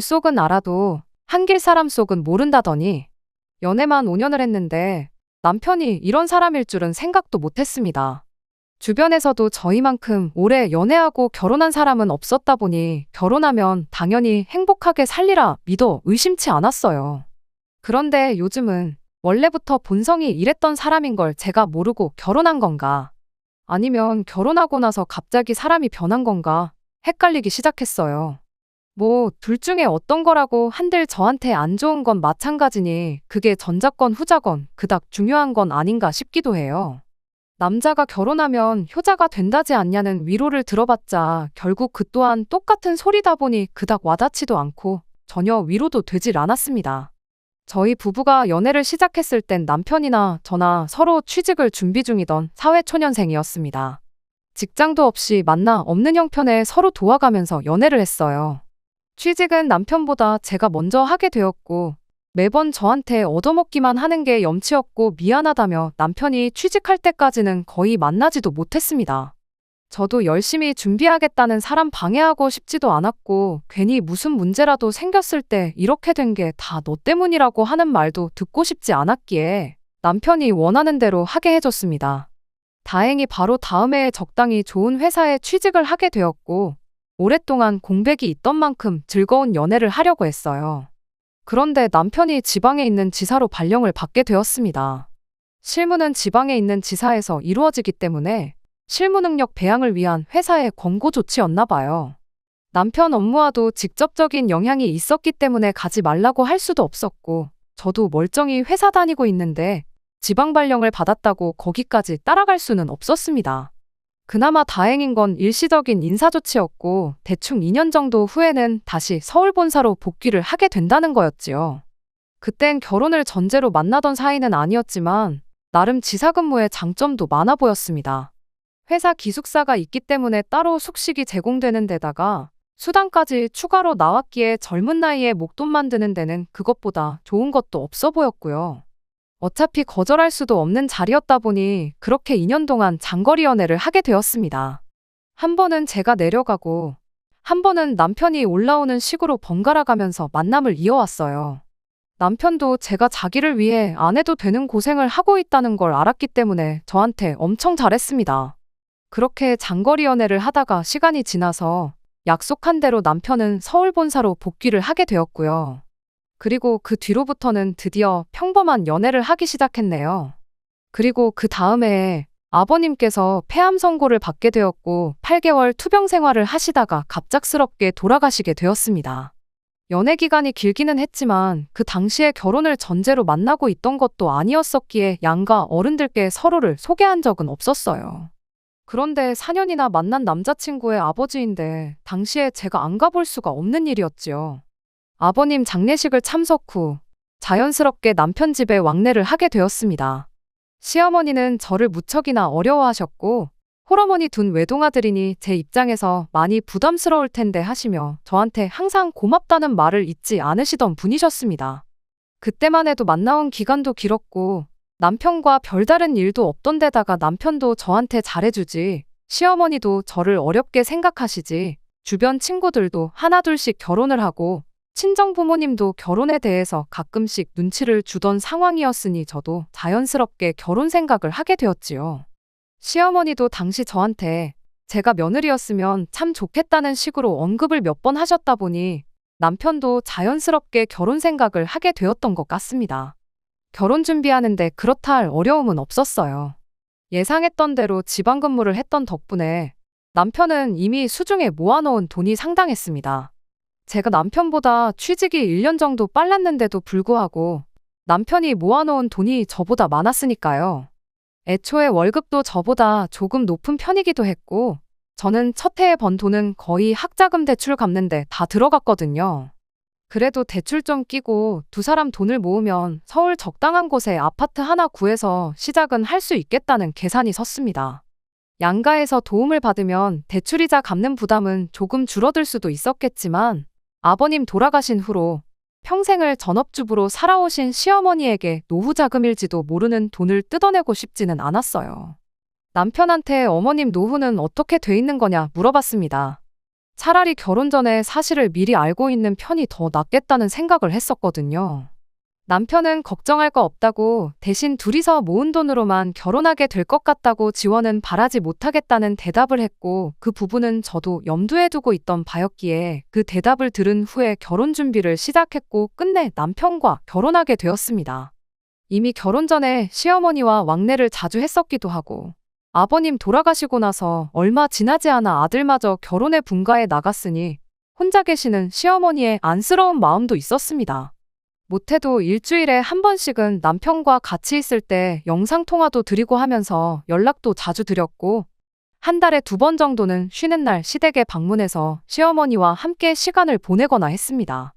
속은 알아도 한길 사람 속은 모른다더니 연애만 5년을 했는데 남편이 이런 사람일 줄은 생각도 못했습니다. 주변에서도 저희만큼 오래 연애하고 결혼한 사람은 없었다 보니 결혼하면 당연히 행복하게 살리라 믿어 의심치 않았어요. 그런데 요즘은 원래부터 본성이 이랬던 사람인 걸 제가 모르고 결혼한 건가? 아니면 결혼하고 나서 갑자기 사람이 변한 건가? 헷갈리기 시작했어요. 뭐, 둘 중에 어떤 거라고 한들 저한테 안 좋은 건 마찬가지니 그게 전자건 후자건 그닥 중요한 건 아닌가 싶기도 해요. 남자가 결혼하면 효자가 된다지 않냐는 위로를 들어봤자 결국 그 또한 똑같은 소리다 보니 그닥 와닿지도 않고 전혀 위로도 되질 않았습니다. 저희 부부가 연애를 시작했을 땐 남편이나 저나 서로 취직을 준비 중이던 사회초년생이었습니다. 직장도 없이 만나 없는 형편에 서로 도와가면서 연애를 했어요. 취직은 남편보다 제가 먼저 하게 되었고 매번 저한테 얻어먹기만 하는 게 염치였고 미안하다며 남편이 취직할 때까지는 거의 만나지도 못했습니다. 저도 열심히 준비하겠다는 사람 방해하고 싶지도 않았고 괜히 무슨 문제라도 생겼을 때 이렇게 된 게 다 너 때문이라고 하는 말도 듣고 싶지 않았기에 남편이 원하는 대로 하게 해줬습니다. 다행히 바로 다음 해에 적당히 좋은 회사에 취직을 하게 되었고 오랫동안 공백이 있던 만큼 즐거운 연애를 하려고 했어요. 그런데 남편이 지방에 있는 지사로 발령을 받게 되었습니다. 실무는 지방에 있는 지사에서 이루어지기 때문에 실무 능력 배양을 위한 회사의 권고 조치였나 봐요. 남편 업무와도 직접적인 영향이 있었기 때문에 가지 말라고 할 수도 없었고 저도 멀쩡히 회사 다니고 있는데 지방 발령을 받았다고 거기까지 따라갈 수는 없었습니다. 그나마 다행인 건 일시적인 인사조치였고 대충 2년 정도 후에는 다시 서울 본사로 복귀를 하게 된다는 거였지요. 그땐 결혼을 전제로 만나던 사이는 아니었지만 나름 지사 근무에 장점도 많아 보였습니다. 회사 기숙사가 있기 때문에 따로 숙식이 제공되는 데다가 수당까지 추가로 나왔기에 젊은 나이에 목돈 만드는 데는 그것보다 좋은 것도 없어 보였고요. 어차피 거절할 수도 없는 자리였다 보니 그렇게 2년 동안 장거리 연애를 하게 되었습니다. 한 번은 제가 내려가고 한 번은 남편이 올라오는 식으로 번갈아 가면서 만남을 이어왔어요. 남편도 제가 자기를 위해 안 해도 되는 고생을 하고 있다는 걸 알았기 때문에 저한테 엄청 잘했습니다. 그렇게 장거리 연애를 하다가 시간이 지나서 약속한 대로 남편은 서울 본사로 복귀를 하게 되었고요. 그리고 그 뒤로부터는 드디어 평범한 연애를 하기 시작했네요. 그리고 그 다음 해에 아버님께서 폐암 선고를 받게 되었고 8개월 투병 생활을 하시다가 갑작스럽게 돌아가시게 되었습니다. 연애 기간이 길기는 했지만 그 당시에 결혼을 전제로 만나고 있던 것도 아니었었기에 양가 어른들께 서로를 소개한 적은 없었어요. 그런데 4년이나 만난 남자친구의 아버지인데 당시에 제가 안 가볼 수가 없는 일이었지요. 아버님 장례식을 참석 후 자연스럽게 남편 집에 왕래를 하게 되었습니다. 시어머니는 저를 무척이나 어려워하셨고 홀어머니 둔 외동아들이니 제 입장에서 많이 부담스러울 텐데 하시며 저한테 항상 고맙다는 말을 잊지 않으시던 분이셨습니다. 그때만 해도 만나온 기간도 길었고 남편과 별다른 일도 없던 데다가 남편도 저한테 잘해주지 시어머니도 저를 어렵게 생각하시지 주변 친구들도 하나둘씩 결혼을 하고 친정 부모님도 결혼에 대해서 가끔씩 눈치를 주던 상황이었으니 저도 자연스럽게 결혼 생각을 하게 되었지요. 시어머니도 당시 저한테 제가 며느리였으면 참 좋겠다는 식으로 언급을 몇 번 하셨다 보니 남편도 자연스럽게 결혼 생각을 하게 되었던 것 같습니다. 결혼 준비하는데 그렇다 할 어려움은 없었어요. 예상했던 대로 지방 근무를 했던 덕분에 남편은 이미 수중에 모아놓은 돈이 상당했습니다. 제가 남편보다 취직이 1년 정도 빨랐는데도 불구하고 남편이 모아놓은 돈이 저보다 많았으니까요. 애초에 월급도 저보다 조금 높은 편이기도 했고 저는 첫 해에 번 돈은 거의 학자금 대출 갚는데 다 들어갔거든요. 그래도 대출 좀 끼고 두 사람 돈을 모으면 서울 적당한 곳에 아파트 하나 구해서 시작은 할 수 있겠다는 계산이 섰습니다. 양가에서 도움을 받으면 대출이자 갚는 부담은 조금 줄어들 수도 있었겠지만 아버님 돌아가신 후로 평생을 전업주부로 살아오신 시어머니에게 노후 자금일지도 모르는 돈을 뜯어내고 싶지는 않았어요. 남편한테 어머님 노후는 어떻게 돼 있는 거냐 물어봤습니다. 차라리 결혼 전에 사실을 미리 알고 있는 편이 더 낫겠다는 생각을 했었거든요. 남편은 걱정할 거 없다고 대신 둘이서 모은 돈으로만 결혼하게 될 것 같다고 지원은 바라지 못하겠다는 대답을 했고 그 부분은 저도 염두에 두고 있던 바였기에 그 대답을 들은 후에 결혼 준비를 시작했고 끝내 남편과 결혼하게 되었습니다. 이미 결혼 전에 시어머니와 왕래를 자주 했었기도 하고 아버님 돌아가시고 나서 얼마 지나지 않아 아들마저 결혼에 분가해 나갔으니 혼자 계시는 시어머니의 안쓰러운 마음도 있었습니다. 못해도 일주일에 한 번씩은 남편과 같이 있을 때 영상통화도 드리고 하면서 연락도 자주 드렸고 한 달에 2번 정도는 쉬는 날 시댁에 방문해서 시어머니와 함께 시간을 보내거나 했습니다.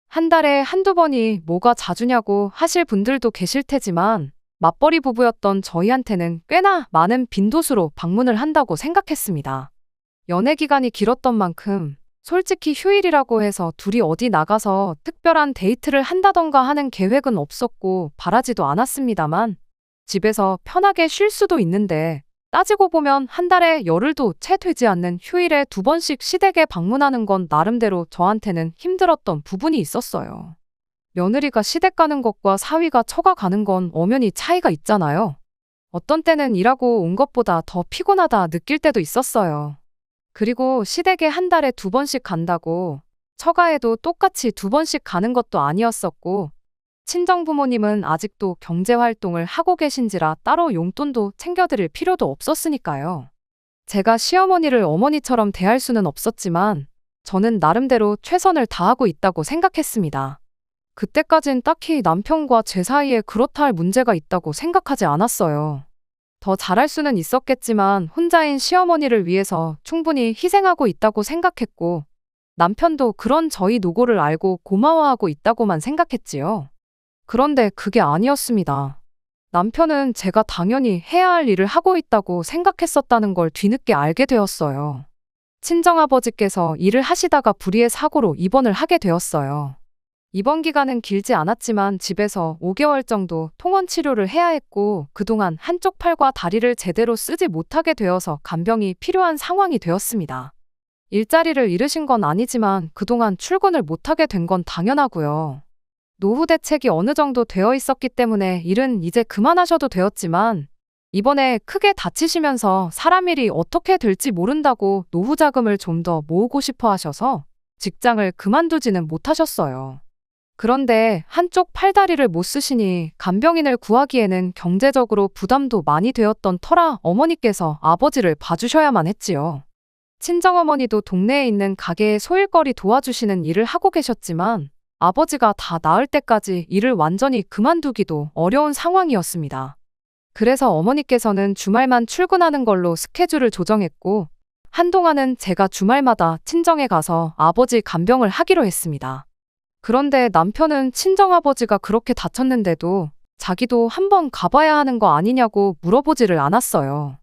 한 달에 한두 번이 뭐가 자주냐고 하실 분들도 계실 테지만 맞벌이 부부였던 저희한테는 꽤나 많은 빈도수로 방문을 한다고 생각했습니다. 연애 기간이 길었던 만큼 솔직히 휴일이라고 해서 둘이 어디 나가서 특별한 데이트를 한다던가 하는 계획은 없었고 바라지도 않았습니다만 집에서 편하게 쉴 수도 있는데 따지고 보면 한 달에 열흘도 채 되지 않는 휴일에 2번씩 시댁에 방문하는 건 나름대로 저한테는 힘들었던 부분이 있었어요. 며느리가 시댁 가는 것과 사위가 처가 가는 건 엄연히 차이가 있잖아요. 어떤 때는 일하고 온 것보다 더 피곤하다 느낄 때도 있었어요. 그리고 시댁에 한 달에 2번씩 간다고 처가에도 똑같이 2번씩 가는 것도 아니었었고 친정 부모님은 아직도 경제활동을 하고 계신지라 따로 용돈도 챙겨드릴 필요도 없었으니까요. 제가 시어머니를 어머니처럼 대할 수는 없었지만 저는 나름대로 최선을 다하고 있다고 생각했습니다. 그때까진 딱히 남편과 제 사이에 그렇다 할 문제가 있다고 생각하지 않았어요. 더 잘할 수는 있었겠지만 혼자인 시어머니를 위해서 충분히 희생하고 있다고 생각했고 남편도 그런 저희 노고를 알고 고마워하고 있다고만 생각했지요. 그런데 그게 아니었습니다. 남편은 제가 당연히 해야 할 일을 하고 있다고 생각했었다는 걸 뒤늦게 알게 되었어요. 친정아버지께서 일을 하시다가 불의의 사고로 입원을 하게 되었어요. 입원 기간은 길지 않았지만 집에서 5개월 정도 통원 치료를 해야 했고 그동안 한쪽 팔과 다리를 제대로 쓰지 못하게 되어서 간병이 필요한 상황이 되었습니다. 일자리를 잃으신 건 아니지만 그동안 출근을 못하게 된 건 당연하고요. 노후 대책이 어느 정도 되어 있었기 때문에 일은 이제 그만하셔도 되었지만 이번에 크게 다치시면서 사람 일이 어떻게 될지 모른다고 노후 자금을 좀 더 모으고 싶어 하셔서 직장을 그만두지는 못하셨어요. 그런데 한쪽 팔다리를 못 쓰시니 간병인을 구하기에는 경제적으로 부담도 많이 되었던 터라 어머니께서 아버지를 봐주셔야만 했지요. 친정어머니도 동네에 있는 가게에 소일거리 도와주시는 일을 하고 계셨지만 아버지가 다 나을 때까지 일을 완전히 그만두기도 어려운 상황이었습니다. 그래서 어머니께서는 주말만 출근하는 걸로 스케줄을 조정했고 한동안은 제가 주말마다 친정에 가서 아버지 간병을 하기로 했습니다. 그런데 남편은 친정아버지가 그렇게 다쳤는데도 자기도 한번 가봐야 하는 거 아니냐고 물어보지를 않았어요.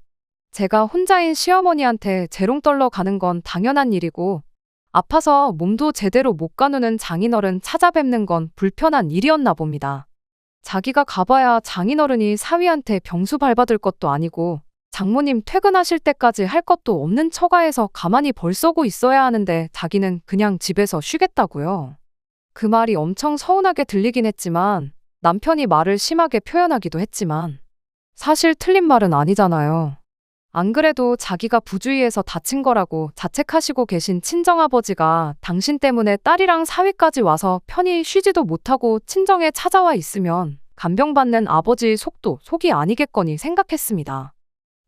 제가 혼자인 시어머니한테 재롱떨러 가는 건 당연한 일이고 아파서 몸도 제대로 못 가누는 장인어른 찾아뵙는 건 불편한 일이었나 봅니다. 자기가 가봐야 장인어른이 사위한테 병수 밟아들 것도 아니고 장모님 퇴근하실 때까지 할 것도 없는 처가에서 가만히 벌 쏘고 있어야 하는데 자기는 그냥 집에서 쉬겠다고요. 그 말이 엄청 서운하게 들리긴 했지만 남편이 말을 심하게 표현하기도 했지만 사실 틀린 말은 아니잖아요. 안 그래도 자기가 부주의해서 다친 거라고 자책하시고 계신 친정아버지가 당신 때문에 딸이랑 사위까지 와서 편히 쉬지도 못하고 친정에 찾아와 있으면 간병받는 아버지의 속도 속이 아니겠거니 생각했습니다.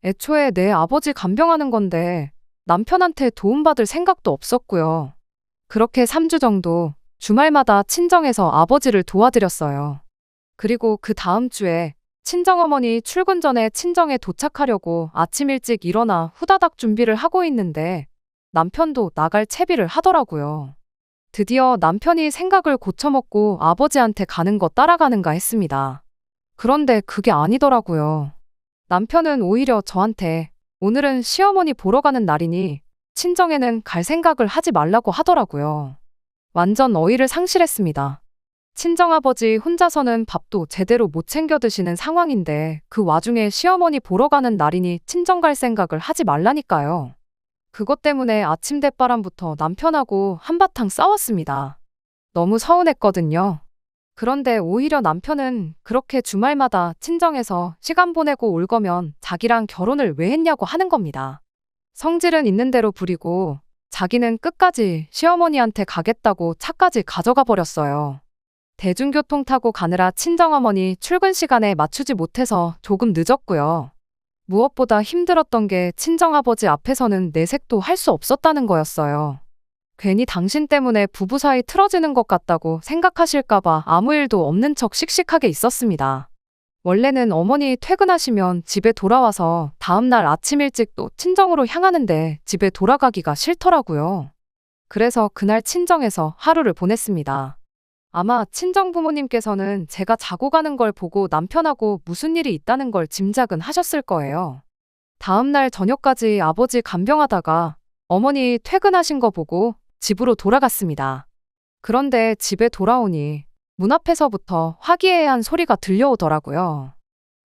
애초에 내 아버지 간병하는 건데 남편한테 도움받을 생각도 없었고요. 그렇게 3주 정도 주말마다 친정에서 아버지를 도와드렸어요. 그리고 그 다음 주에 친정어머니 출근 전에 친정에 도착하려고 아침 일찍 일어나 후다닥 준비를 하고 있는데 남편도 나갈 채비를 하더라고요. 드디어 남편이 생각을 고쳐먹고 아버지한테 가는 거 따라가는가 했습니다. 그런데 그게 아니더라고요. 남편은 오히려 저한테 오늘은 시어머니 보러 가는 날이니 친정에는 갈 생각을 하지 말라고 하더라고요. 완전 어이를 상실했습니다. 친정아버지 혼자서는 밥도 제대로 못 챙겨 드시는 상황인데 그 와중에 시어머니 보러 가는 날이니 친정 갈 생각을 하지 말라니까요. 그것 때문에 아침 대바람부터 남편하고 한바탕 싸웠습니다. 너무 서운했거든요. 그런데 오히려 남편은 그렇게 주말마다 친정에서 시간 보내고 올 거면 자기랑 결혼을 왜 했냐고 하는 겁니다. 성질은 있는 대로 부리고 자기는 끝까지 시어머니한테 가겠다고 차까지 가져가 버렸어요. 대중교통 타고 가느라 친정어머니 출근 시간에 맞추지 못해서 조금 늦었고요. 무엇보다 힘들었던 게 친정아버지 앞에서는 내색도 할 수 없었다는 거였어요. 괜히 당신 때문에 부부 사이 틀어지는 것 같다고 생각하실까봐 아무 일도 없는 척 씩씩하게 있었습니다. 원래는 어머니 퇴근하시면 집에 돌아와서 다음날 아침 일찍 또 친정으로 향하는데 집에 돌아가기가 싫더라고요. 그래서 그날 친정에서 하루를 보냈습니다. 아마 친정 부모님께서는 제가 자고 가는 걸 보고 남편하고 무슨 일이 있다는 걸 짐작은 하셨을 거예요. 다음날 저녁까지 아버지 간병하다가 어머니 퇴근하신 거 보고 집으로 돌아갔습니다. 그런데 집에 돌아오니 문 앞에서부터 화기애애한 소리가 들려오더라고요.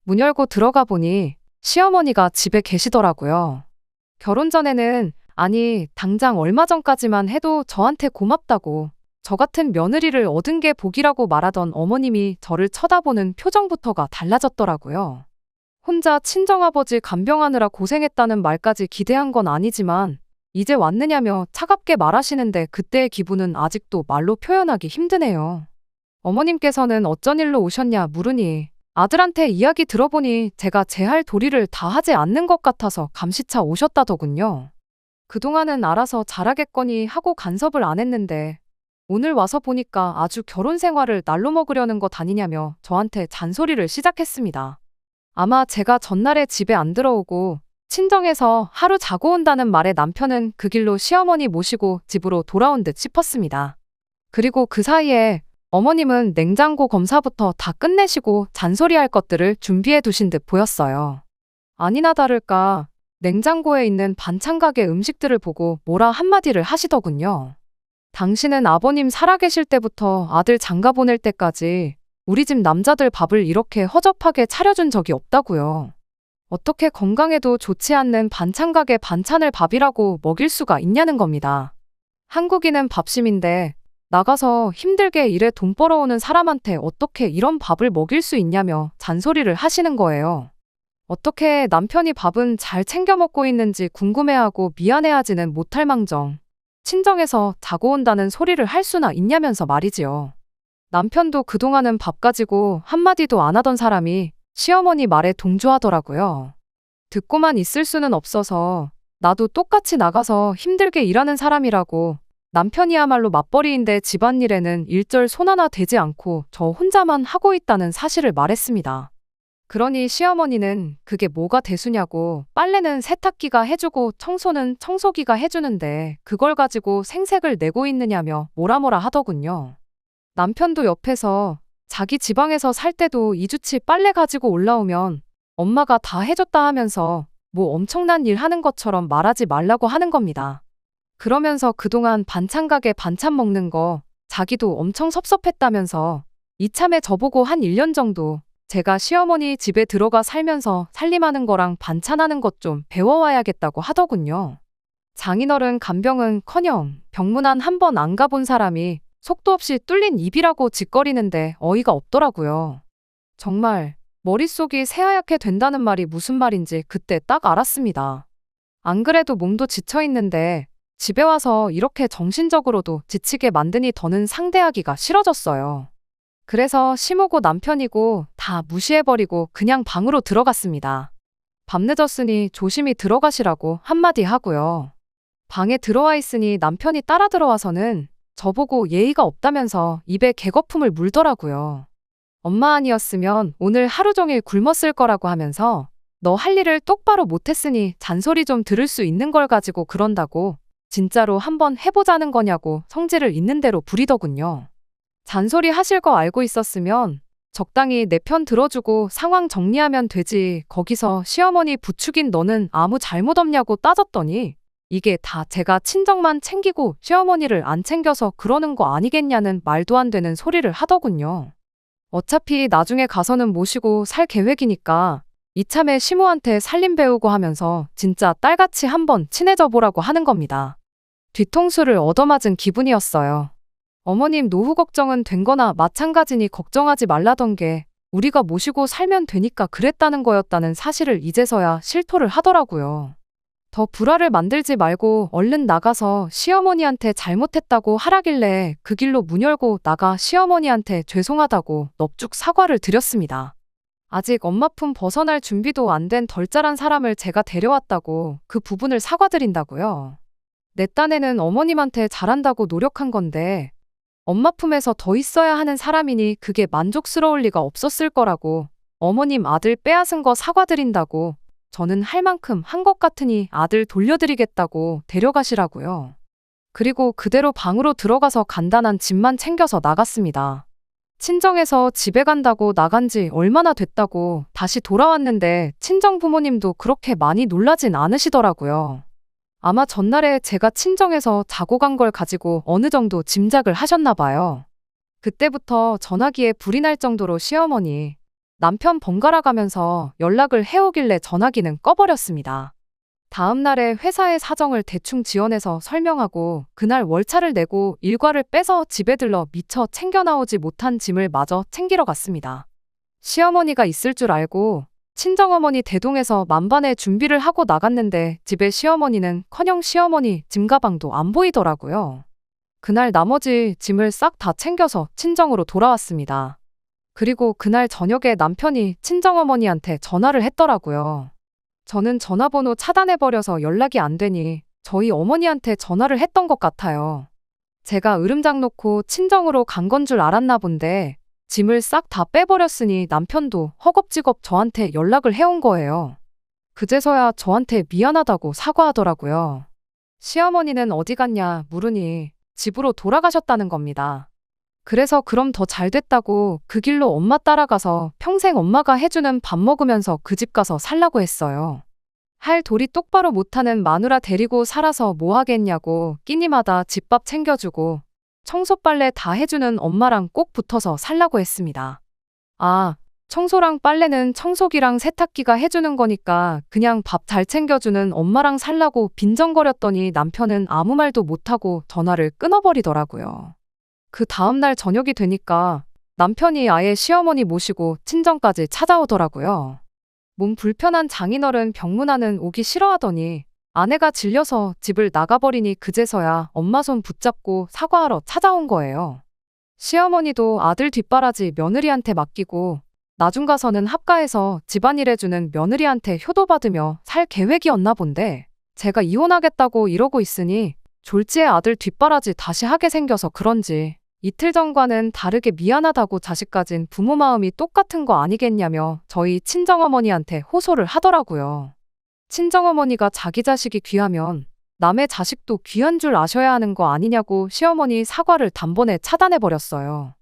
문 열고 들어가 보니 시어머니가 집에 계시더라고요. 결혼 전에는 아니 당장 얼마 전까지만 해도 저한테 고맙다고 저 같은 며느리를 얻은 게 복이라고 말하던 어머님이 저를 쳐다보는 표정부터가 달라졌더라고요. 혼자 친정아버지 간병하느라 고생했다는 말까지 기대한 건 아니지만 이제 왔느냐며 차갑게 말하시는데 그때의 기분은 아직도 말로 표현하기 힘드네요. 어머님께서는 어쩐 일로 오셨냐 물으니 아들한테 이야기 들어보니 제가 제 할 도리를 다 하지 않는 것 같아서 감시차 오셨다더군요. 그동안은 알아서 잘하겠거니 하고 간섭을 안 했는데 오늘 와서 보니까 아주 결혼 생활을 날로 먹으려는 것 아니냐며 저한테 잔소리를 시작했습니다. 아마 제가 전날에 집에 안 들어오고 친정에서 하루 자고 온다는 말에 남편은 그 길로 시어머니 모시고 집으로 돌아온 듯 싶었습니다. 그리고 그 사이에 어머님은 냉장고 검사부터 다 끝내시고 잔소리할 것들을 준비해 두신 듯 보였어요. 아니나 다를까 냉장고에 있는 반찬 가게 음식들을 보고 뭐라 한마디를 하시더군요. 당신은 아버님 살아계실 때부터 아들 장가 보낼 때까지 우리 집 남자들 밥을 이렇게 허접하게 차려준 적이 없다고요. 어떻게 건강에도 좋지 않는 반찬 가게 반찬을 밥이라고 먹일 수가 있냐는 겁니다. 한국인은 밥심인데 나가서 힘들게 일해 돈 벌어오는 사람한테 어떻게 이런 밥을 먹일 수 있냐며 잔소리를 하시는 거예요. 어떻게 남편이 밥은 잘 챙겨 먹고 있는지 궁금해하고 미안해하지는 못할 망정 친정에서 자고 온다는 소리를 할 수나 있냐면서 말이지요. 남편도 그동안은 밥 가지고 한마디도 안 하던 사람이 시어머니 말에 동조하더라고요. 듣고만 있을 수는 없어서 나도 똑같이 나가서 힘들게 일하는 사람이라고 남편이야말로 맞벌이인데 집안일에는 일절 손 하나 대지 않고 저 혼자만 하고 있다는 사실을 말했습니다. 그러니 시어머니는 그게 뭐가 대수냐고 빨래는 세탁기가 해주고 청소는 청소기가 해주는데 그걸 가지고 생색을 내고 있느냐며 뭐라 하더군요. 남편도 옆에서 자기 지방에서 살 때도 2주치 빨래 가지고 올라오면 엄마가 다 해줬다 하면서 뭐 엄청난 일 하는 것처럼 말하지 말라고 하는 겁니다. 그러면서 그동안 반찬 가게 반찬 먹는 거 자기도 엄청 섭섭했다면서 이참에 저보고 한 1년 정도 제가 시어머니 집에 들어가 살면서 살림하는 거랑 반찬하는 것 좀 배워와야겠다고 하더군요. 장인어른 간병은커녕 병문안 한 번 안 가본 사람이 속도 없이 뚫린 입이라고 짓거리는데 어이가 없더라고요. 정말 머릿속이 새하얗게 된다는 말이 무슨 말인지 그때 딱 알았습니다. 안 그래도 몸도 지쳐있는데 집에 와서 이렇게 정신적으로도 지치게 만드니 더는 상대하기가 싫어졌어요. 그래서 시모고 남편이고 다 무시해버리고 그냥 방으로 들어갔습니다. 밤늦었으니 조심히 들어가시라고 한마디 하고요. 방에 들어와 있으니 남편이 따라 들어와서는 저보고 예의가 없다면서 입에 개거품을 물더라고요. 엄마 아니었으면 오늘 하루 종일 굶었을 거라고 하면서 너 할 일을 똑바로 못했으니 잔소리 좀 들을 수 있는 걸 가지고 그런다고 진짜로 한번 해보자는 거냐고 성질을 있는 대로 부리더군요. 잔소리 하실 거 알고 있었으면 적당히 내 편 들어주고 상황 정리하면 되지 거기서 시어머니 부추긴 너는 아무 잘못 없냐고 따졌더니 이게 다 제가 친정만 챙기고 시어머니를 안 챙겨서 그러는 거 아니겠냐는 말도 안 되는 소리를 하더군요. 어차피 나중에 가서는 모시고 살 계획이니까 이참에 시모한테 살림 배우고 하면서 진짜 딸같이 한번 친해져 보라고 하는 겁니다. 뒤통수를 얻어맞은 기분이었어요. 어머님 노후 걱정은 된 거나 마찬가지니 걱정하지 말라던 게 우리가 모시고 살면 되니까 그랬다는 거였다는 사실을 이제서야 실토를 하더라고요. 더 불화를 만들지 말고 얼른 나가서 시어머니한테 잘못했다고 하라길래 그 길로 문 열고 나가 시어머니한테 죄송하다고 넙죽 사과를 드렸습니다. 아직 엄마 품 벗어날 준비도 안 된 덜짤한 사람을 제가 데려왔다고 그 부분을 사과드린다고요. 내 딴에는 어머님한테 잘한다고 노력한 건데 엄마 품에서 더 있어야 하는 사람이니 그게 만족스러울 리가 없었을 거라고 어머님 아들 빼앗은 거 사과드린다고 저는 할 만큼 한 것 같으니 아들 돌려드리겠다고 데려가시라고요. 그리고 그대로 방으로 들어가서 간단한 짐만 챙겨서 나갔습니다. 친정에서 집에 간다고 나간 지 얼마나 됐다고 다시 돌아왔는데 친정 부모님도 그렇게 많이 놀라진 않으시더라고요. 아마 전날에 제가 친정에서 자고 간 걸 가지고 어느 정도 짐작을 하셨나 봐요. 그때부터 전화기에 불이 날 정도로 시어머니, 남편 번갈아 가면서 연락을 해오길래 전화기는 꺼버렸습니다. 다음 날에 회사의 사정을 대충 지어내서 설명하고 그날 월차를 내고 일과를 빼서 집에 들러 미처 챙겨 나오지 못한 짐을 마저 챙기러 갔습니다. 시어머니가 있을 줄 알고 친정어머니 대동해서 만반의 준비를 하고 나갔는데 집에 시어머니는 커녕 시어머니 짐가방도 안 보이더라고요. 그날 나머지 짐을 싹 다 챙겨서 친정으로 돌아왔습니다. 그리고 그날 저녁에 남편이 친정어머니한테 전화를 했더라고요. 저는 전화번호 차단해버려서 연락이 안 되니 저희 어머니한테 전화를 했던 것 같아요. 제가 으름장 놓고 친정으로 간 건 줄 알았나 본데 짐을 싹 다 빼버렸으니 남편도 허겁지겁 저한테 연락을 해온 거예요. 그제서야 저한테 미안하다고 사과하더라고요. 시어머니는 어디 갔냐 물으니 집으로 돌아가셨다는 겁니다. 그래서 그럼 더 잘 됐다고 그 길로 엄마 따라가서 평생 엄마가 해주는 밥 먹으면서 그 집 가서 살라고 했어요. 할 도리 똑바로 못하는 마누라 데리고 살아서 뭐 하겠냐고 끼니마다 집밥 챙겨주고 청소 빨래 다 해주는 엄마랑 꼭 붙어서 살라고 했습니다. 아, 청소랑 빨래는 청소기랑 세탁기가 해주는 거니까 그냥 밥 잘 챙겨주는 엄마랑 살라고 빈정거렸더니 남편은 아무 말도 못하고 전화를 끊어버리더라고요. 그 다음날 저녁이 되니까 남편이 아예 시어머니 모시고 친정까지 찾아오더라고요. 몸 불편한 장인어른 병문안은 오기 싫어하더니 아내가 질려서 집을 나가버리니 그제서야 엄마 손 붙잡고 사과하러 찾아온 거예요. 시어머니도 아들 뒷바라지 며느리한테 맡기고 나중 가서는 합가해서 집안일 해주는 며느리한테 효도받으며 살 계획이었나 본데 제가 이혼하겠다고 이러고 있으니 졸지에 아들 뒷바라지 다시 하게 생겨서 그런지 이틀 전과는 다르게 미안하다고 자식 가진 부모 마음이 똑같은 거 아니겠냐며 저희 친정어머니한테 호소를 하더라고요. 친정어머니가 자기 자식이 귀하면 남의 자식도 귀한 줄 아셔야 하는 거 아니냐고 시어머니 사과를 단번에 차단해버렸어요.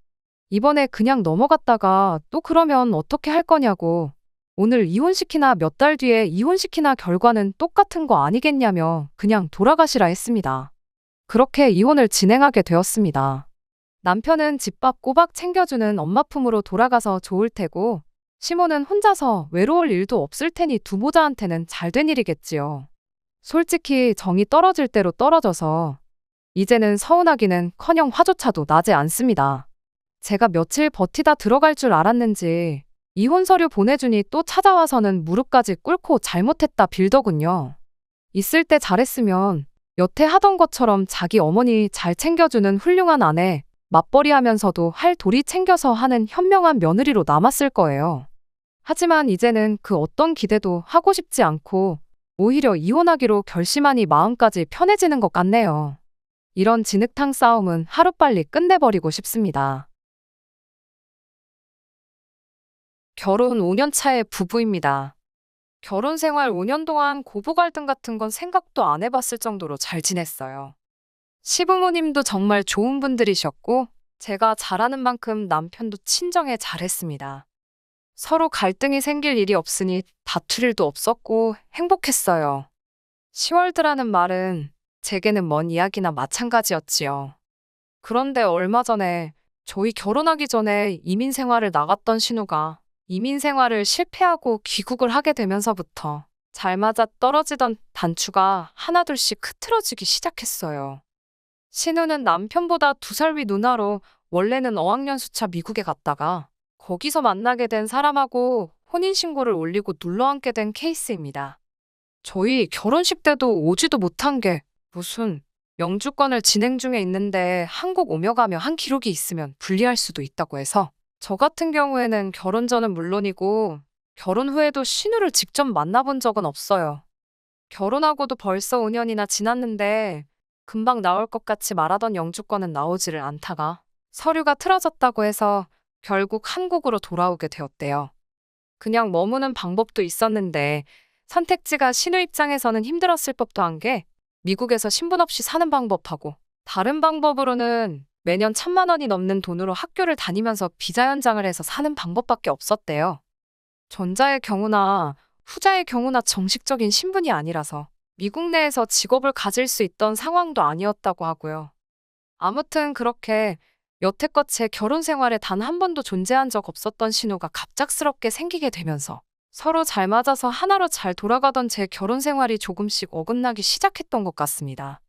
이번에 그냥 넘어갔다가 또 그러면 어떻게 할 거냐고 오늘 이혼시키나 몇 달 뒤에 이혼시키나 결과는 똑같은 거 아니겠냐며 그냥 돌아가시라 했습니다. 그렇게 이혼을 진행하게 되었습니다. 남편은 집밥 꼬박 챙겨주는 엄마 품으로 돌아가서 좋을 테고 시모는 혼자서 외로울 일도 없을 테니 두모자한테는 잘된 일이겠지요. 솔직히 정이 떨어질 대로 떨어져서 이제는 서운하기는커녕 화조차도 나지 않습니다. 제가 며칠 버티다 들어갈 줄 알았는지 이혼 서류 보내주니 또 찾아와서는 무릎까지 꿇고 잘못했다 빌더군요. 있을 때 잘했으면 여태 하던 것처럼 자기 어머니 잘 챙겨주는 훌륭한 아내, 맞벌이하면서도 할 도리 챙겨서 하는 현명한 며느리로 남았을 거예요. 하지만 이제는 그 어떤 기대도 하고 싶지 않고 오히려 이혼하기로 결심하니 마음까지 편해지는 것 같네요. 이런 진흙탕 싸움은 하루빨리 끝내버리고 싶습니다. 결혼 5년 차의 부부입니다. 결혼 생활 5년 동안 고부 갈등 같은 건 생각도 안 해봤을 정도로 잘 지냈어요. 시부모님도 정말 좋은 분들이셨고 제가 잘하는 만큼 남편도 친정에 잘했습니다. 서로 갈등이 생길 일이 없으니 다툴 일도 없었고 행복했어요. 10월드라는 말은 제게는 먼 이야기나 마찬가지였지요. 그런데 얼마 전에 저희 결혼하기 전에 이민 생활을 나갔던 신우가 이민 생활을 실패하고 귀국을 하게 되면서부터 잘 맞아 떨어지던 단추가 하나둘씩 흐트러지기 시작했어요. 신우는 남편보다 2살 위 누나로 원래는 어학연수차 미국에 갔다가 거기서 만나게 된 사람하고 혼인신고를 올리고 눌러앉게 된 케이스입니다. 저희 결혼식 때도 오지도 못한 게 무슨 영주권을 진행 중에 있는데 한국 오며 가며 한 기록이 있으면 불리할 수도 있다고 해서 저 같은 경우에는 결혼 전은 물론이고 결혼 후에도 신우를 직접 만나본 적은 없어요. 결혼하고도 벌써 5년이나 지났는데 금방 나올 것 같이 말하던 영주권은 나오지를 않다가 서류가 틀어졌다고 해서 결국 한국으로 돌아오게 되었대요. 그냥 머무는 방법도 있었는데 선택지가 신우 입장에서는 힘들었을 법도 한 게 미국에서 신분 없이 사는 방법하고 다른 방법으로는 매년 1,000만 원이 넘는 돈으로 학교를 다니면서 비자 연장을 해서 사는 방법밖에 없었대요. 전자의 경우나 후자의 경우나 정식적인 신분이 아니라서 미국 내에서 직업을 가질 수 있던 상황도 아니었다고 하고요. 아무튼 그렇게 여태껏 제 결혼 생활에 단 한 번도 존재한 적 없었던 신우가 갑작스럽게 생기게 되면서 서로 잘 맞아서 하나로 잘 돌아가던 제 결혼 생활이 조금씩 어긋나기 시작했던 것 같습니다.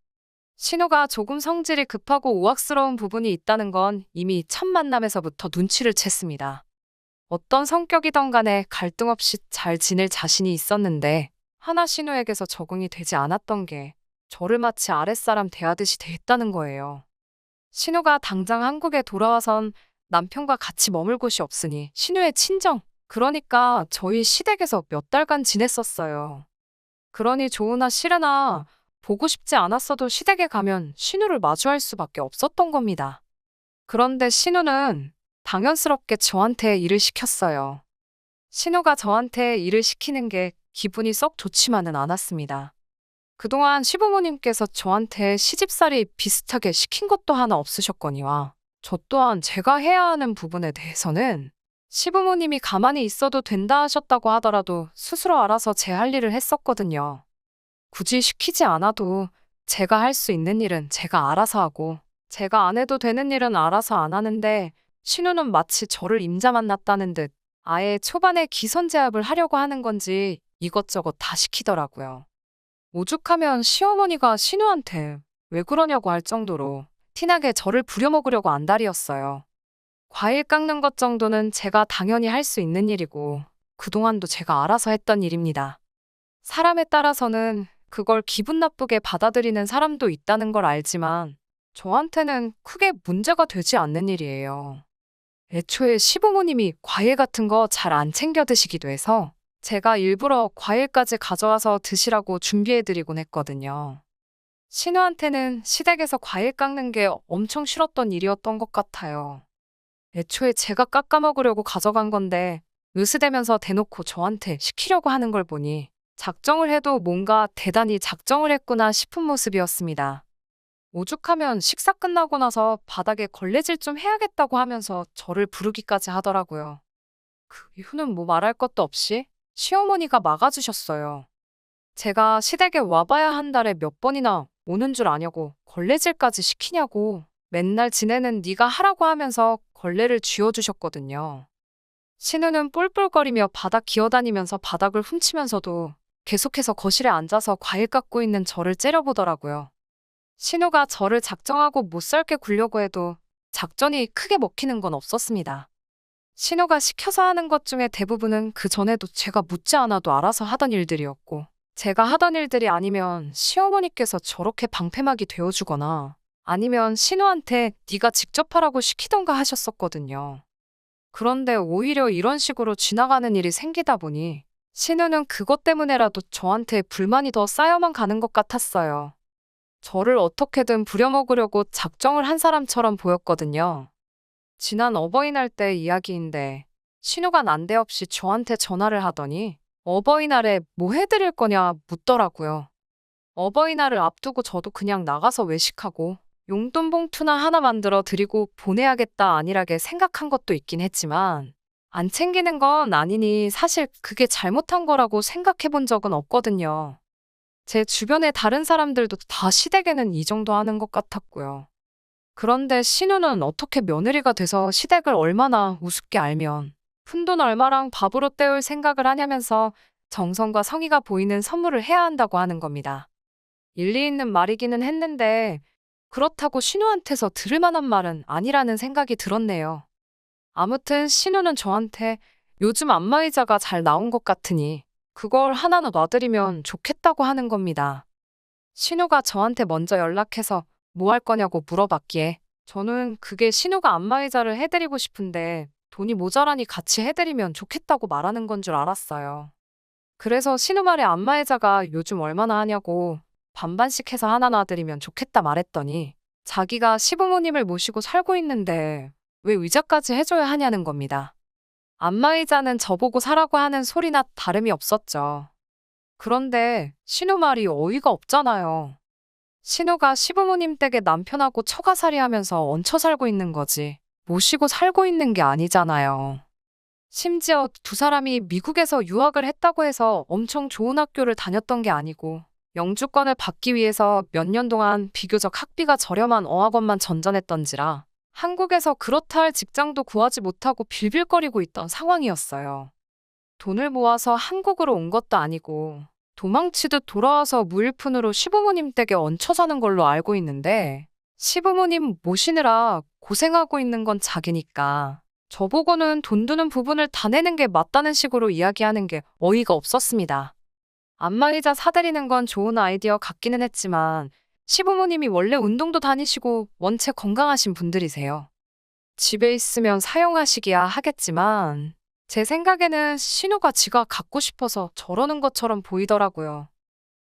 신우가 조금 성질이 급하고 우악스러운 부분이 있다는 건 이미 첫 만남에서부터 눈치를 챘습니다. 어떤 성격이든 간에 갈등 없이 잘 지낼 자신이 있었는데 하나 신우에게서 적응이 되지 않았던 게 저를 마치 아랫사람 대하듯이 대했다는 거예요. 신우가 당장 한국에 돌아와선 남편과 같이 머물 곳이 없으니 신우의 친정, 그러니까 저희 시댁에서 몇 달간 지냈었어요. 그러니 좋으나 싫으나 보고 싶지 않았어도 시댁에 가면 신우를 마주할 수밖에 없었던 겁니다. 그런데 신우는 당연스럽게 저한테 일을 시켰어요. 신우가 저한테 일을 시키는 게 기분이 썩 좋지만은 않았습니다. 그동안 시부모님께서 저한테 시집살이 비슷하게 시킨 것도 하나 없으셨거니와 저 또한 제가 해야 하는 부분에 대해서는 시부모님이 가만히 있어도 된다 하셨다고 하더라도 스스로 알아서 제 할 일을 했었거든요. 굳이 시키지 않아도 제가 할 수 있는 일은 제가 알아서 하고 제가 안 해도 되는 일은 알아서 안 하는데 신우는 마치 저를 임자 만났다는 듯 아예 초반에 기선제압을 하려고 하는 건지 이것저것 다 시키더라고요. 오죽하면 시어머니가 신우한테 왜 그러냐고 할 정도로 티나게 저를 부려먹으려고 안달이었어요. 과일 깎는 것 정도는 제가 당연히 할 수 있는 일이고 그동안도 제가 알아서 했던 일입니다. 사람에 따라서는 그걸 기분 나쁘게 받아들이는 사람도 있다는 걸 알지만 저한테는 크게 문제가 되지 않는 일이에요. 애초에 시부모님이 과일 같은 거 잘 안 챙겨 드시기도 해서 제가 일부러 과일까지 가져와서 드시라고 준비해드리곤 했거든요. 신우한테는 시댁에서 과일 깎는 게 엄청 싫었던 일이었던 것 같아요. 애초에 제가 깎아 먹으려고 가져간 건데 으스대면서 대놓고 저한테 시키려고 하는 걸 보니 작정을 해도 뭔가 대단히 작정을 했구나 싶은 모습이었습니다. 오죽하면 식사 끝나고 나서 바닥에 걸레질 좀 해야겠다고 하면서 저를 부르기까지 하더라고요. 그 이후는 뭐 말할 것도 없이 시어머니가 막아주셨어요. 제가 시댁에 와봐야 한 달에 몇 번이나 오는 줄 아냐고 걸레질까지 시키냐고 맨날 지내는 네가 하라고 하면서 걸레를 쥐어주셨거든요. 신우는 뿔뿔거리며 바닥 기어다니면서 바닥을 훔치면서도 계속해서 거실에 앉아서 과일 깎고 있는 저를 째려보더라고요. 신우가 저를 작정하고 못살게 굴려고 해도 작전이 크게 먹히는 건 없었습니다. 신우가 시켜서 하는 것 중에 대부분은 그 전에도 제가 묻지 않아도 알아서 하던 일들이었고 제가 하던 일들이 아니면 시어머니께서 저렇게 방패막이 되어주거나 아니면 신우한테 네가 직접 하라고 시키던가 하셨었거든요. 그런데 오히려 이런 식으로 지나가는 일이 생기다 보니 신우는 그것 때문에라도 저한테 불만이 더 쌓여만 가는 것 같았어요. 저를 어떻게든 부려먹으려고 작정을 한 사람처럼 보였거든요. 지난 어버이날 때 이야기인데 신우가 난데없이 저한테 전화를 하더니 어버이날에 뭐 해드릴 거냐 묻더라고요. 어버이날을 앞두고 저도 그냥 나가서 외식하고 용돈 봉투나 하나 만들어 드리고 보내야겠다 안일하게 생각한 것도 있긴 했지만 안 챙기는 건 아니니 사실 그게 잘못한 거라고 생각해 본 적은 없거든요. 제 주변의 다른 사람들도 다 시댁에는 이 정도 하는 것 같았고요. 그런데 신우는 어떻게 며느리가 돼서 시댁을 얼마나 우습게 알면 푼돈 얼마랑 밥으로 때울 생각을 하냐면서 정성과 성의가 보이는 선물을 해야 한다고 하는 겁니다. 일리 있는 말이기는 했는데 그렇다고 신우한테서 들을 만한 말은 아니라는 생각이 들었네요. 아무튼 신우는 저한테 요즘 안마의자가 잘 나온 것 같으니 그걸 하나 놔드리면 좋겠다고 하는 겁니다. 신우가 저한테 먼저 연락해서 뭐 할 거냐고 물어봤기에 저는 그게 신우가 안마의자를 해드리고 싶은데 돈이 모자라니 같이 해드리면 좋겠다고 말하는 건 줄 알았어요. 그래서 신우 말에 안마의자가 요즘 얼마나 하냐고 반반씩 해서 하나 놔드리면 좋겠다 말했더니 자기가 시부모님을 모시고 살고 있는데 왜 의자까지 해줘야 하냐는 겁니다. 안마의자는 저보고 사라고 하는 소리나 다름이 없었죠. 그런데 신우 말이 어이가 없잖아요. 신우가 시부모님 댁에 남편하고 처가살이 하면서 얹혀 살고 있는 거지 모시고 살고 있는 게 아니잖아요. 심지어 두 사람이 미국에서 유학을 했다고 해서 엄청 좋은 학교를 다녔던 게 아니고 영주권을 받기 위해서 몇 년 동안 비교적 학비가 저렴한 어학원만 전전했던지라 한국에서 그렇다 할 직장도 구하지 못하고 빌빌거리고 있던 상황이었어요. 돈을 모아서 한국으로 온 것도 아니고 도망치듯 돌아와서 무일푼으로 시부모님 댁에 얹혀 사는 걸로 알고 있는데 시부모님 모시느라 고생하고 있는 건 자기니까 저보고는 돈 드는 부분을 다 내는 게 맞다는 식으로 이야기하는 게 어이가 없었습니다. 안마의자 사드리는 건 좋은 아이디어 같기는 했지만 시부모님이 원래 운동도 다니시고 원체 건강하신 분들이세요. 집에 있으면 사용하시기야 하겠지만 제 생각에는 신우가 지가 갖고 싶어서 저러는 것처럼 보이더라고요.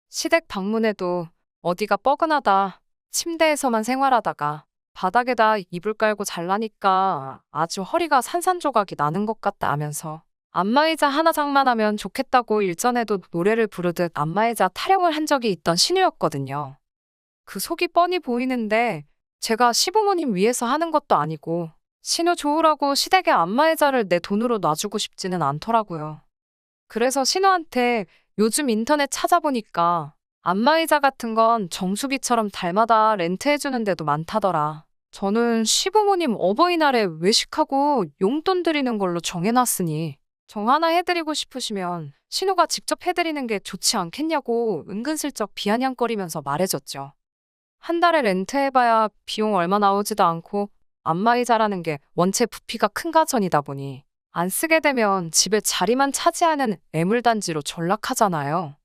시댁 방문해도 어디가 뻐근하다, 침대에서만 생활하다가 바닥에다 이불 깔고 잘라니까 아주 허리가 산산조각이 나는 것 같다 하면서 안마의자 하나 장만하면 좋겠다고 일전에도 노래를 부르듯 안마의자 타령을 한 적이 있던 신우였거든요. 그 속이 뻔히 보이는데 제가 시부모님 위해서 하는 것도 아니고 신우 좋으라고 시댁에 안마의자를 내 돈으로 놔주고 싶지는 않더라고요. 그래서 신우한테 요즘 인터넷 찾아보니까 안마의자 같은 건 정수기처럼 달마다 렌트해주는 데도 많다더라. 저는 시부모님 어버이날에 외식하고 용돈 드리는 걸로 정해놨으니 정 하나 해드리고 싶으시면 신우가 직접 해드리는 게 좋지 않겠냐고 은근슬쩍 비아냥거리면서 말해줬죠. 한 달에 렌트해봐야 비용 얼마 나오지도 않고 안마의자라는 게 원체 부피가 큰 가전이다 보니 안 쓰게 되면 집에 자리만 차지하는 애물단지로 전락하잖아요.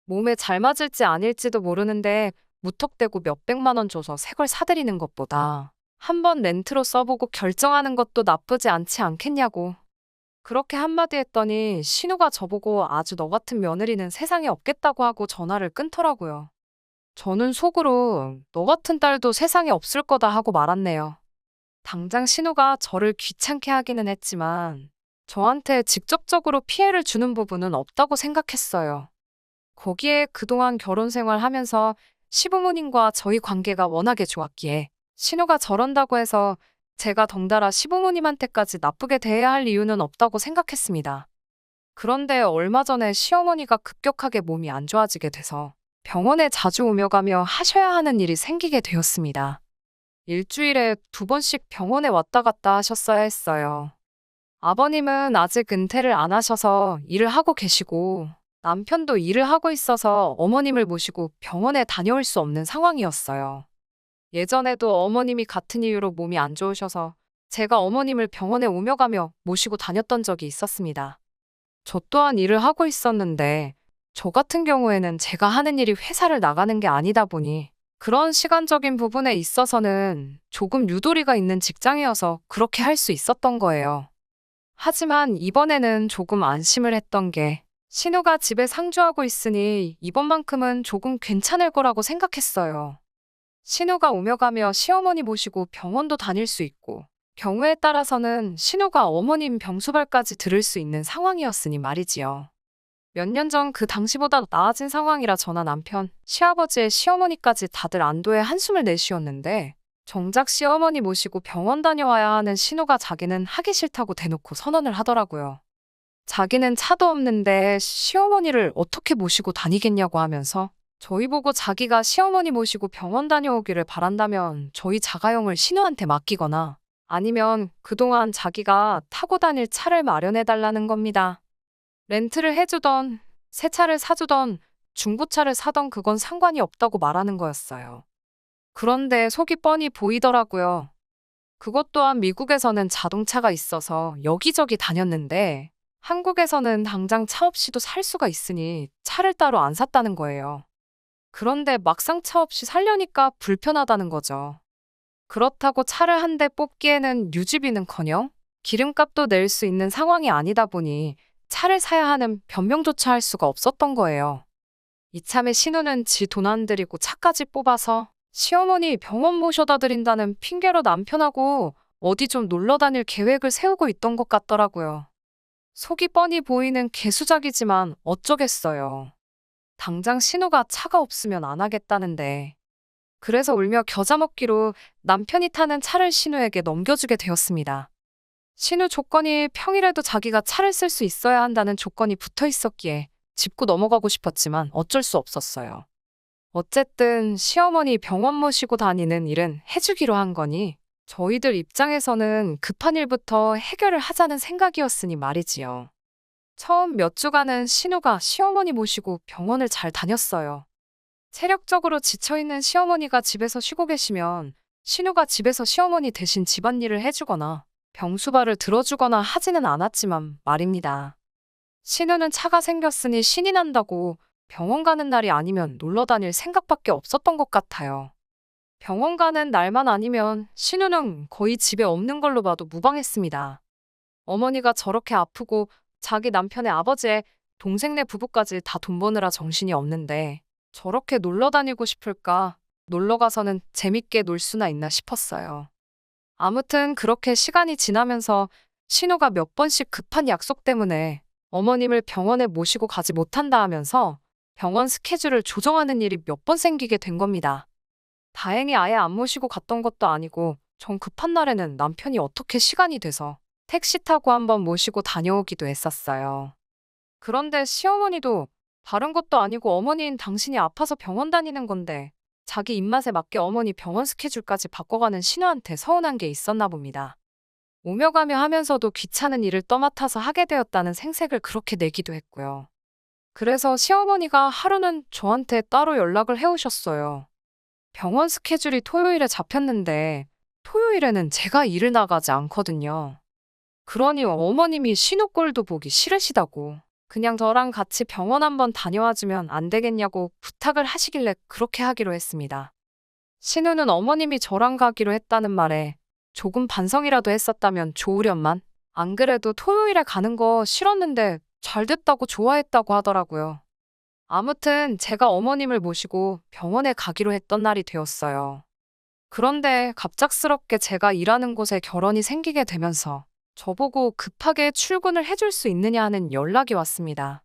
몸에 잘 맞을지 아닐지도 모르는데 무턱대고 몇백만 원 줘서 새 걸 사드리는 것보다 한번 렌트로 써보고 결정하는 것도 나쁘지 않지 않겠냐고. 그렇게 한마디 했더니 신우가 저보고 아주 너 같은 며느리는 세상에 없겠다고 하고 전화를 끊더라고요. 저는 속으로 너 같은 딸도 세상에 없을 거다 하고 말았네요. 당장 신우가 저를 귀찮게 하기는 했지만 저한테 직접적으로 피해를 주는 부분은 없다고 생각했어요. 거기에 그동안 결혼 생활하면서 시부모님과 저희 관계가 워낙에 좋았기에 신우가 저런다고 해서 제가 덩달아 시부모님한테까지 나쁘게 대해야 할 이유는 없다고 생각했습니다. 그런데 얼마 전에 시어머니가 급격하게 몸이 안 좋아지게 돼서 병원에 자주 오며 가며 하셔야 하는 일이 생기게 되었습니다. 일주일에 2번씩 병원에 왔다 갔다 하셨어야 했어요. 아버님은 아직 은퇴를 안 하셔서 일을 하고 계시고 남편도 일을 하고 있어서 어머님을 모시고 병원에 다녀올 수 없는 상황이었어요. 예전에도 어머님이 같은 이유로 몸이 안 좋으셔서 제가 어머님을 병원에 오며 가며 모시고 다녔던 적이 있었습니다. 저 또한 일을 하고 있었는데 저 같은 경우에는 제가 하는 일이 회사를 나가는 게 아니다 보니 그런 시간적인 부분에 있어서는 조금 유도리가 있는 직장이어서 그렇게 할 수 있었던 거예요. 하지만 이번에는 조금 안심을 했던 게 신우가 집에 상주하고 있으니 이번만큼은 조금 괜찮을 거라고 생각했어요. 신우가 오며 가며 시어머니 모시고 병원도 다닐 수 있고 경우에 따라서는 신우가 어머님 병수발까지 들을 수 있는 상황이었으니 말이지요. 몇 년 전 그 당시보다 나아진 상황이라 저나 남편, 시아버지의 시어머니까지 다들 안도의 한숨을 내쉬었는데 정작 시어머니 모시고 병원 다녀와야 하는 신우가 자기는 하기 싫다고 대놓고 선언을 하더라고요. 자기는 차도 없는데 시어머니를 어떻게 모시고 다니겠냐고 하면서 저희 보고 자기가 시어머니 모시고 병원 다녀오기를 바란다면 저희 자가용을 신우한테 맡기거나 아니면 그동안 자기가 타고 다닐 차를 마련해 달라는 겁니다. 렌트를 해주던, 새 차를 사주던, 중고차를 사던 그건 상관이 없다고 말하는 거였어요. 그런데 속이 뻔히 보이더라고요. 그것 또한 미국에서는 자동차가 있어서 여기저기 다녔는데 한국에서는 당장 차 없이도 살 수가 있으니 차를 따로 안 샀다는 거예요. 그런데 막상 차 없이 살려니까 불편하다는 거죠. 그렇다고 차를 한 대 뽑기에는 유지비는커녕 기름값도 낼 수 있는 상황이 아니다 보니 차를 사야 하는 변명조차 할 수가 없었던 거예요. 이참에 신우는 지 돈 안 들이고 차까지 뽑아서 시어머니 병원 모셔다 드린다는 핑계로 남편하고 어디 좀 놀러 다닐 계획을 세우고 있던 것 같더라고요. 속이 뻔히 보이는 개수작이지만 어쩌겠어요. 당장 신우가 차가 없으면 안 하겠다는데. 그래서 울며 겨자 먹기로 남편이 타는 차를 신우에게 넘겨주게 되었습니다. 신우 조건이 평일에도 자기가 차를 쓸 수 있어야 한다는 조건이 붙어 있었기에 짚고 넘어가고 싶었지만 어쩔 수 없었어요. 어쨌든 시어머니 병원 모시고 다니는 일은 해주기로 한 거니 저희들 입장에서는 급한 일부터 해결을 하자는 생각이었으니 말이지요. 처음 몇 주간은 신우가 시어머니 모시고 병원을 잘 다녔어요. 체력적으로 지쳐있는 시어머니가 집에서 쉬고 계시면 신우가 집에서 시어머니 대신 집안일을 해주거나 병수발을 들어주거나 하지는 않았지만 말입니다. 신우는 차가 생겼으니 신이 난다고 병원 가는 날이 아니면 놀러 다닐 생각밖에 없었던 것 같아요. 병원 가는 날만 아니면 신우는 거의 집에 없는 걸로 봐도 무방했습니다. 어머니가 저렇게 아프고 자기 남편의 아버지의 동생네 부부까지 다 돈 버느라 정신이 없는데 저렇게 놀러 다니고 싶을까? 놀러 가서는 재밌게 놀 수나 있나 싶었어요. 아무튼 그렇게 시간이 지나면서 신우가 몇 번씩 급한 약속 때문에 어머님을 병원에 모시고 가지 못한다 하면서 병원 스케줄을 조정하는 일이 몇 번 생기게 된 겁니다. 다행히 아예 안 모시고 갔던 것도 아니고 정 급한 날에는 남편이 어떻게 시간이 돼서 택시 타고 한번 모시고 다녀오기도 했었어요. 그런데 시어머니도 다른 것도 아니고 어머니인 당신이 아파서 병원 다니는 건데 자기 입맛에 맞게 어머니 병원 스케줄까지 바꿔가는 신우한테 서운한 게 있었나 봅니다. 오며 가며 하면서도 귀찮은 일을 떠맡아서 하게 되었다는 생색을 그렇게 내기도 했고요. 그래서 시어머니가 하루는 저한테 따로 연락을 해오셨어요. 병원 스케줄이 토요일에 잡혔는데 토요일에는 제가 일을 나가지 않거든요. 그러니 어머님이 신우 꼴도 보기 싫으시다고 그냥 저랑 같이 병원 한번 다녀와주면 안 되겠냐고 부탁을 하시길래 그렇게 하기로 했습니다. 신우는 어머님이 저랑 가기로 했다는 말에 조금 반성이라도 했었다면 좋으련만 안 그래도 토요일에 가는 거 싫었는데 잘 됐다고 좋아했다고 하더라고요. 아무튼 제가 어머님을 모시고 병원에 가기로 했던 날이 되었어요. 그런데 갑작스럽게 제가 일하는 곳에 결혼이 생기게 되면서 저보고 급하게 출근을 해줄 수 있느냐 하는 연락이 왔습니다.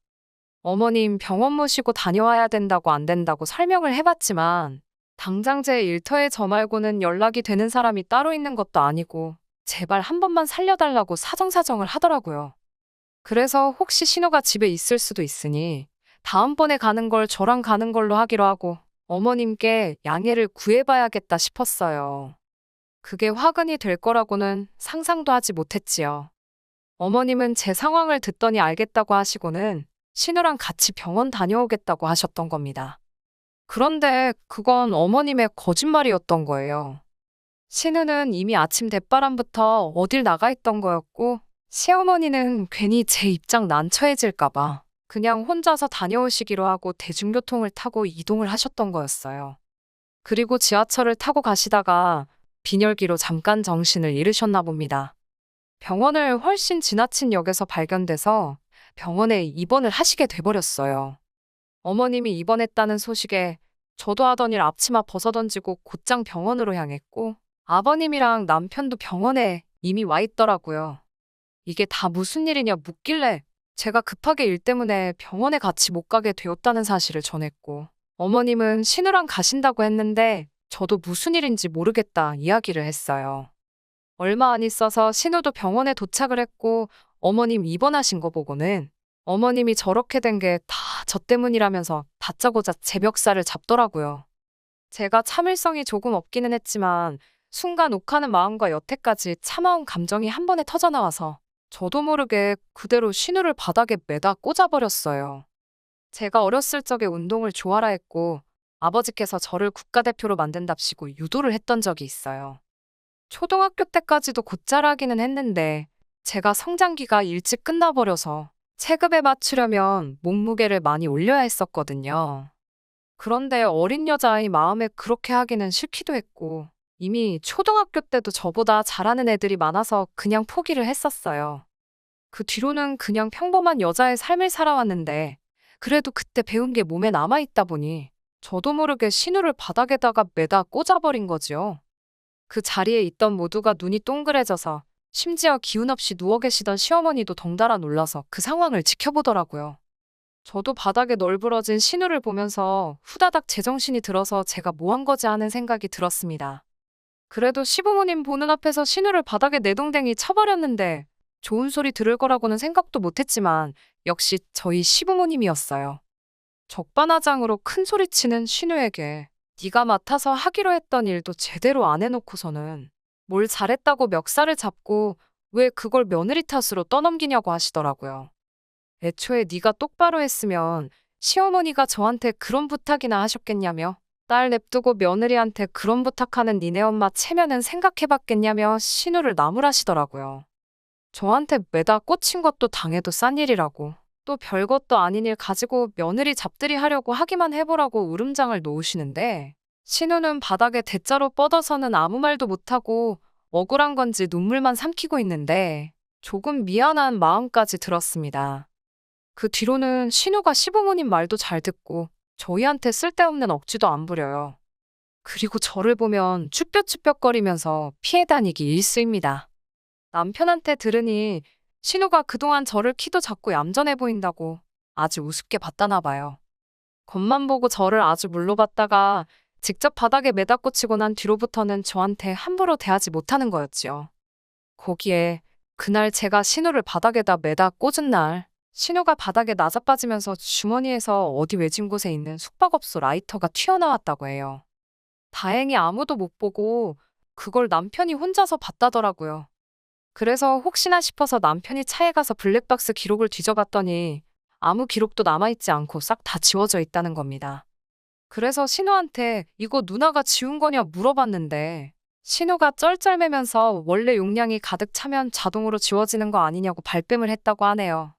어머님 병원 모시고 다녀와야 된다고 안 된다고 설명을 해봤지만 당장 제 일터에 저 말고는 연락이 되는 사람이 따로 있는 것도 아니고 제발 한 번만 살려달라고 사정사정을 하더라고요. 그래서 혹시 신우가 집에 있을 수도 있으니 다음번에 가는 걸 저랑 가는 걸로 하기로 하고 어머님께 양해를 구해봐야겠다 싶었어요. 그게 화근이 될 거라고는 상상도 하지 못했지요. 어머님은 제 상황을 듣더니 알겠다고 하시고는 신우랑 같이 병원 다녀오겠다고 하셨던 겁니다. 그런데 그건 어머님의 거짓말이었던 거예요. 신우는 이미 아침 대바람부터 어딜 나가 있던 거였고 시어머니는 괜히 제 입장 난처해질까봐 그냥 혼자서 다녀오시기로 하고 대중교통을 타고 이동을 하셨던 거였어요. 그리고 지하철을 타고 가시다가 빈혈기로 잠깐 정신을 잃으셨나 봅니다. 병원을 훨씬 지나친 역에서 발견돼서 병원에 입원을 하시게 돼버렸어요. 어머님이 입원했다는 소식에 저도 하던 일 앞치마 벗어던지고 곧장 병원으로 향했고 아버님이랑 남편도 병원에 이미 와 있더라고요. 이게 다 무슨 일이냐 묻길래 제가 급하게 일 때문에 병원에 같이 못 가게 되었다는 사실을 전했고 어머님은 신우랑 가신다고 했는데 저도 무슨 일인지 모르겠다 이야기를 했어요. 얼마 안 있어서 신우도 병원에 도착을 했고 어머님 입원하신 거 보고는 어머님이 저렇게 된 게 다 저 때문이라면서 다짜고짜 제 멱살을 잡더라고요. 제가 참을성이 조금 없기는 했지만 순간 욱하는 마음과 여태까지 참아온 감정이 한 번에 터져나와서 저도 모르게 그대로 신우를 바닥에 매다 꽂아버렸어요. 제가 어렸을 적에 운동을 좋아라 했고 아버지께서 저를 국가대표로 만든답시고 유도를 했던 적이 있어요. 초등학교 때까지도 곧잘 하기는 했는데 제가 성장기가 일찍 끝나버려서 체급에 맞추려면 몸무게를 많이 올려야 했었거든요. 그런데 어린 여자아이 마음에 그렇게 하기는 싫기도 했고 이미 초등학교 때도 저보다 잘하는 애들이 많아서 그냥 포기를 했었어요. 그 뒤로는 그냥 평범한 여자의 삶을 살아왔는데 그래도 그때 배운 게 몸에 남아있다 보니 저도 모르게 신우를 바닥에다가 매다 꽂아버린 거지요. 그 자리에 있던 모두가 눈이 동그래져서 심지어 기운 없이 누워 계시던 시어머니도 덩달아 놀라서 그 상황을 지켜보더라고요. 저도 바닥에 널브러진 신우를 보면서 후다닥 제정신이 들어서 제가 뭐 한 거지 하는 생각이 들었습니다. 그래도 시부모님 보는 앞에서 신우를 바닥에 내동댕이 쳐버렸는데 좋은 소리 들을 거라고는 생각도 못했지만 역시 저희 시부모님이었어요. 적반하장으로 큰 소리치는 신우에게 네가 맡아서 하기로 했던 일도 제대로 안 해놓고서는 뭘 잘했다고 멱살을 잡고 왜 그걸 며느리 탓으로 떠넘기냐고 하시더라고요. 애초에 네가 똑바로 했으면 시어머니가 저한테 그런 부탁이나 하셨겠냐며 딸 냅두고 며느리한테 그런 부탁하는 니네 엄마 체면은 생각해봤겠냐며 신우를 나무라시더라고요. 저한테 매다 꽂힌 것도 당해도 싼 일이라고 또 별것도 아닌 일 가지고 며느리 잡들이 하려고 하기만 해보라고 울음장을 놓으시는데 신우는 바닥에 대자로 뻗어서는 아무 말도 못하고 억울한 건지 눈물만 삼키고 있는데 조금 미안한 마음까지 들었습니다. 그 뒤로는 신우가 시부모님 말도 잘 듣고 저희한테 쓸데없는 억지도 안 부려요. 그리고 저를 보면 쭈뼛쭈뼛거리면서 피해 다니기 일쑤입니다. 남편한테 들으니 신우가 그동안 저를 키도 작고 얌전해 보인다고 아주 우습게 봤다나 봐요. 겉만 보고 저를 아주 물로 봤다가 직접 바닥에 매다 꽂히고 난 뒤로부터는 저한테 함부로 대하지 못하는 거였지요. 거기에 그날 제가 신우를 바닥에다 매다 꽂은 날 신우가 바닥에 나자빠지면서 주머니에서 어디 외진 곳에 있는 숙박업소 라이터가 튀어나왔다고 해요. 다행히 아무도 못 보고 그걸 남편이 혼자서 봤다더라고요. 그래서 혹시나 싶어서 남편이 차에 가서 블랙박스 기록을 뒤져봤더니 아무 기록도 남아있지 않고 싹 다 지워져 있다는 겁니다. 그래서 신우한테 이거 누나가 지운 거냐 물어봤는데 신우가 쩔쩔매면서 원래 용량이 가득 차면 자동으로 지워지는 거 아니냐고 발뺌을 했다고 하네요.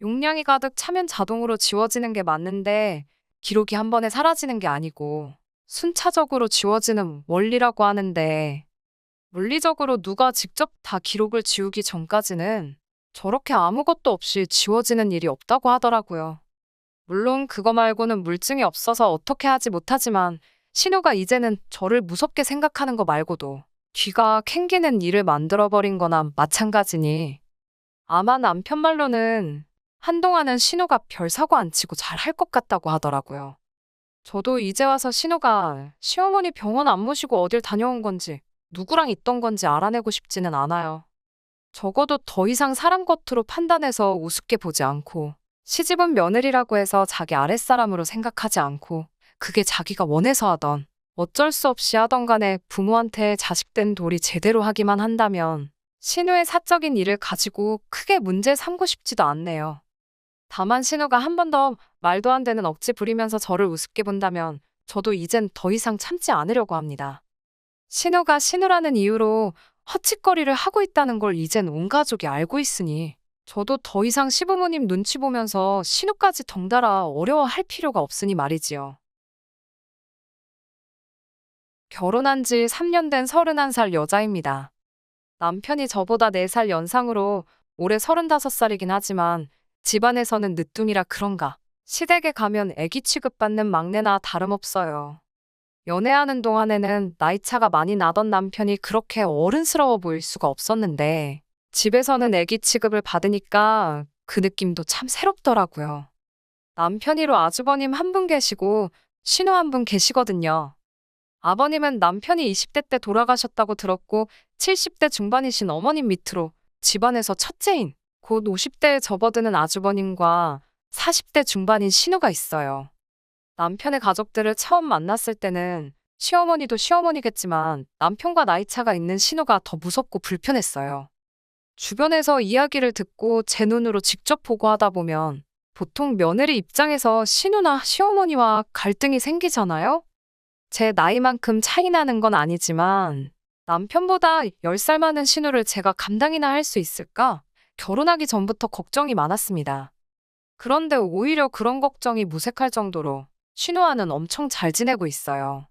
용량이 가득 차면 자동으로 지워지는 게 맞는데 기록이 한 번에 사라지는 게 아니고 순차적으로 지워지는 원리라고 하는데 물리적으로 누가 직접 다 기록을 지우기 전까지는 저렇게 아무것도 없이 지워지는 일이 없다고 하더라고요. 물론 그거 말고는 물증이 없어서 어떻게 하지 못하지만 신우가 이제는 저를 무섭게 생각하는 거 말고도 귀가 캥기는 일을 만들어버린 거나 마찬가지니 아마 남편 말로는 한동안은 신우가 별 사고 안 치고 잘 할 것 같다고 하더라고요. 저도 이제 와서 신우가 시어머니 병원 안 모시고 어딜 다녀온 건지 누구랑 있던 건지 알아내고 싶지는 않아요. 적어도 더 이상 사람 겉으로 판단해서 우습게 보지 않고 시집은 며느리라고 해서 자기 아랫사람으로 생각하지 않고 그게 자기가 원해서 하던 어쩔 수 없이 하던 간에 부모한테 자식된 도리 제대로 하기만 한다면 신우의 사적인 일을 가지고 크게 문제 삼고 싶지도 않네요. 다만 신우가 한 번 더 말도 안 되는 억지 부리면서 저를 우습게 본다면 저도 이젠 더 이상 참지 않으려고 합니다. 신우가 신우라는 이유로 헛짓거리를 하고 있다는 걸 이젠 온 가족이 알고 있으니 저도 더 이상 시부모님 눈치 보면서 신우까지 덩달아 어려워할 필요가 없으니 말이지요. 결혼한 지 3년 된 31살 여자입니다. 남편이 저보다 4살 연상으로 올해 35살이긴 하지만 집안에서는 늦둥이라 그런가 시댁에 가면 애기 취급받는 막내나 다름없어요. 연애하는 동안에는 나이차가 많이 나던 남편이 그렇게 어른스러워 보일 수가 없었는데 집에서는 애기 취급을 받으니까 그 느낌도 참 새롭더라고요. 남편이로 아주버님 한 분 계시고 신우 한 분 계시거든요. 아버님은 남편이 20대 때 돌아가셨다고 들었고 70대 중반이신 어머님 밑으로 집안에서 첫째인 곧 50대에 접어드는 아주버님과 40대 중반인 신우가 있어요. 남편의 가족들을 처음 만났을 때는 시어머니도 시어머니겠지만 남편과 나이 차가 있는 신우가 더 무섭고 불편했어요. 주변에서 이야기를 듣고 제 눈으로 직접 보고 하다 보면 보통 며느리 입장에서 신우나 시어머니와 갈등이 생기잖아요? 제 나이만큼 차이 나는 건 아니지만 남편보다 10살 많은 신우를 제가 감당이나 할 수 있을까? 결혼하기 전부터 걱정이 많았습니다. 그런데 오히려 그런 걱정이 무색할 정도로 신우와는 엄청 잘 지내고 있어요.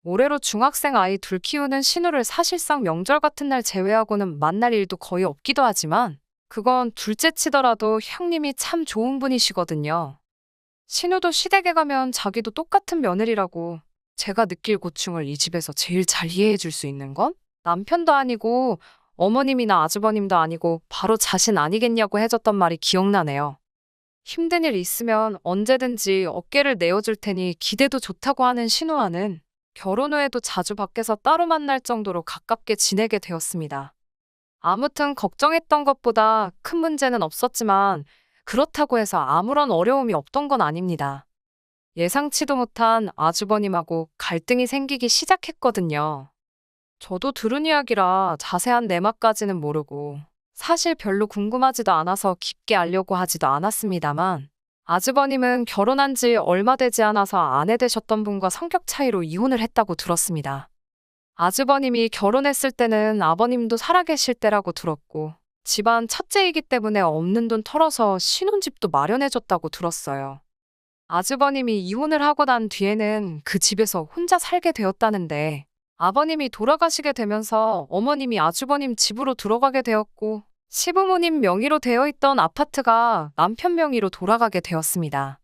올해로 중학생 아이 둘 키우는 신우를 사실상 명절 같은 날 제외하고는 만날 일도 거의 없기도 하지만 그건 둘째 치더라도 형님이 참 좋은 분이시거든요. 신우도 시댁에 가면 자기도 똑같은 며느리라고 제가 느낄 고충을 이 집에서 제일 잘 이해해 줄 수 있는 건 남편도 아니고 어머님이나 아주버님도 아니고 바로 자신 아니겠냐고 해줬던 말이 기억나네요. 힘든 일 있으면 언제든지 어깨를 내어줄 테니 기대도 좋다고 하는 신우와는 결혼 후에도 자주 밖에서 따로 만날 정도로 가깝게 지내게 되었습니다. 아무튼 걱정했던 것보다 큰 문제는 없었지만 그렇다고 해서 아무런 어려움이 없던 건 아닙니다. 예상치도 못한 아주버님하고 갈등이 생기기 시작했거든요. 저도 들은 이야기라 자세한 내막까지는 모르고 사실 별로 궁금하지도 않아서 깊게 알려고 하지도 않았습니다만 아주버님은 결혼한 지 얼마 되지 않아서 아내 되셨던 분과 성격 차이로 이혼을 했다고 들었습니다. 아주버님이 결혼했을 때는 아버님도 살아계실 때라고 들었고 집안 첫째이기 때문에 없는 돈 털어서 신혼집도 마련해줬다고 들었어요. 아주버님이 이혼을 하고 난 뒤에는 그 집에서 혼자 살게 되었다는데 아버님이 돌아가시게 되면서 어머님이 아주버님 집으로 들어가게 되었고 시부모님 명의로 되어 있던 아파트가 남편 명의로 돌아가게 되었습니다.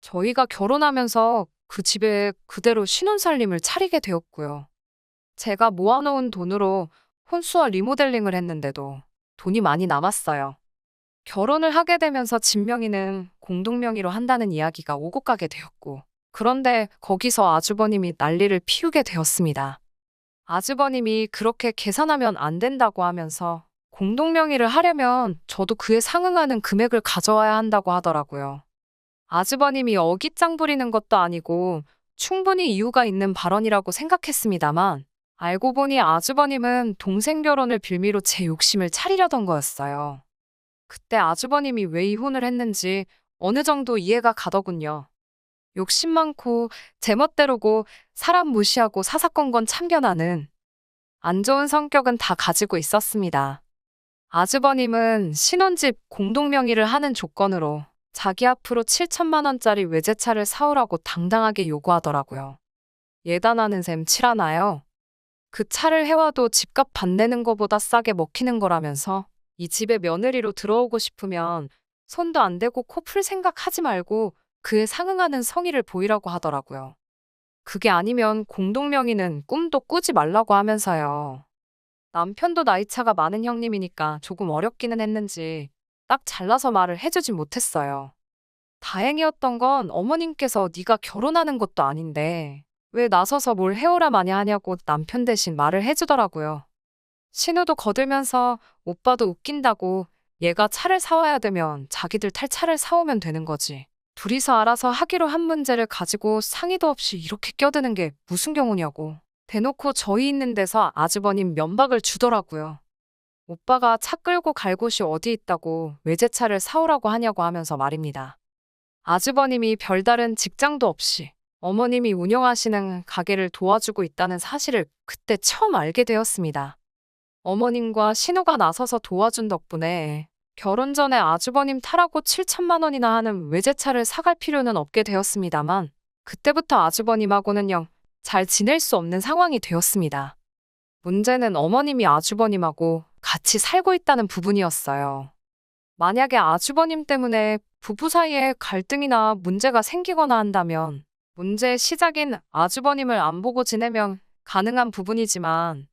저희가 결혼하면서 그 집에 그대로 신혼살림을 차리게 되었고요. 제가 모아놓은 돈으로 혼수와 리모델링을 했는데도 돈이 많이 남았어요. 결혼을 하게 되면서 집 명의는 공동 명의로 한다는 이야기가 오고 가게 되었고 그런데 거기서 아주버님이 난리를 피우게 되었습니다. 아주버님이 그렇게 계산하면 안 된다고 하면서 공동 명의를 하려면 저도 그에 상응하는 금액을 가져와야 한다고 하더라고요. 아주버님이 어깃장 부리는 것도 아니고 충분히 이유가 있는 발언이라고 생각했습니다만 알고 보니 아주버님은 동생 결혼을 빌미로 제 욕심을 차리려던 거였어요. 그때 아주버님이 왜 이혼을 했는지 어느 정도 이해가 가더군요. 욕심 많고 제멋대로고 사람 무시하고 사사건건 참견하는 안 좋은 성격은 다 가지고 있었습니다. 아주버님은 신혼집 공동명의를 하는 조건으로 자기 앞으로 7천만 원짜리 외제차를 사오라고 당당하게 요구하더라고요. 예단하는 셈 칠하나요? 그 차를 해와도 집값 반 내는 거보다 싸게 먹히는 거라면서 이 집에 며느리로 들어오고 싶으면 손도 안 대고 코 풀 생각하지 말고 그에 상응하는 성의를 보이라고 하더라고요. 그게 아니면 공동명의는 꿈도 꾸지 말라고 하면서요. 남편도 나이차가 많은 형님이니까 조금 어렵기는 했는지 딱 잘라서 말을 해주진 못했어요. 다행이었던 건 어머님께서 네가 결혼하는 것도 아닌데 왜 나서서 뭘 해오라 마냐 하냐고 남편 대신 말을 해주더라고요. 신우도 거들면서 오빠도 웃긴다고 얘가 차를 사와야 되면 자기들 탈 차를 사오면 되는 거지. 둘이서 알아서 하기로 한 문제를 가지고 상의도 없이 이렇게 껴드는 게 무슨 경우냐고. 대놓고 저희 있는 데서 아주버님 면박을 주더라고요. 오빠가 차 끌고 갈 곳이 어디 있다고 외제차를 사오라고 하냐고 하면서 말입니다. 아주버님이 별다른 직장도 없이 어머님이 운영하시는 가게를 도와주고 있다는 사실을 그때 처음 알게 되었습니다. 어머님과 신우가 나서서 도와준 덕분에 결혼 전에 아주버님 타라고 7천만 원이나 하는 외제차를 사갈 필요는 없게 되었습니다만 그때부터 아주버님하고는 영 잘 지낼 수 없는 상황이 되었습니다. 문제는 어머님이 아주버님하고 같이 살고 있다는 부분이었어요. 만약에 아주버님 때문에 부부 사이에 갈등이나 문제가 생기거나 한다면 문제의 시작인 아주버님을 안 보고 지내면 가능한 부분이지만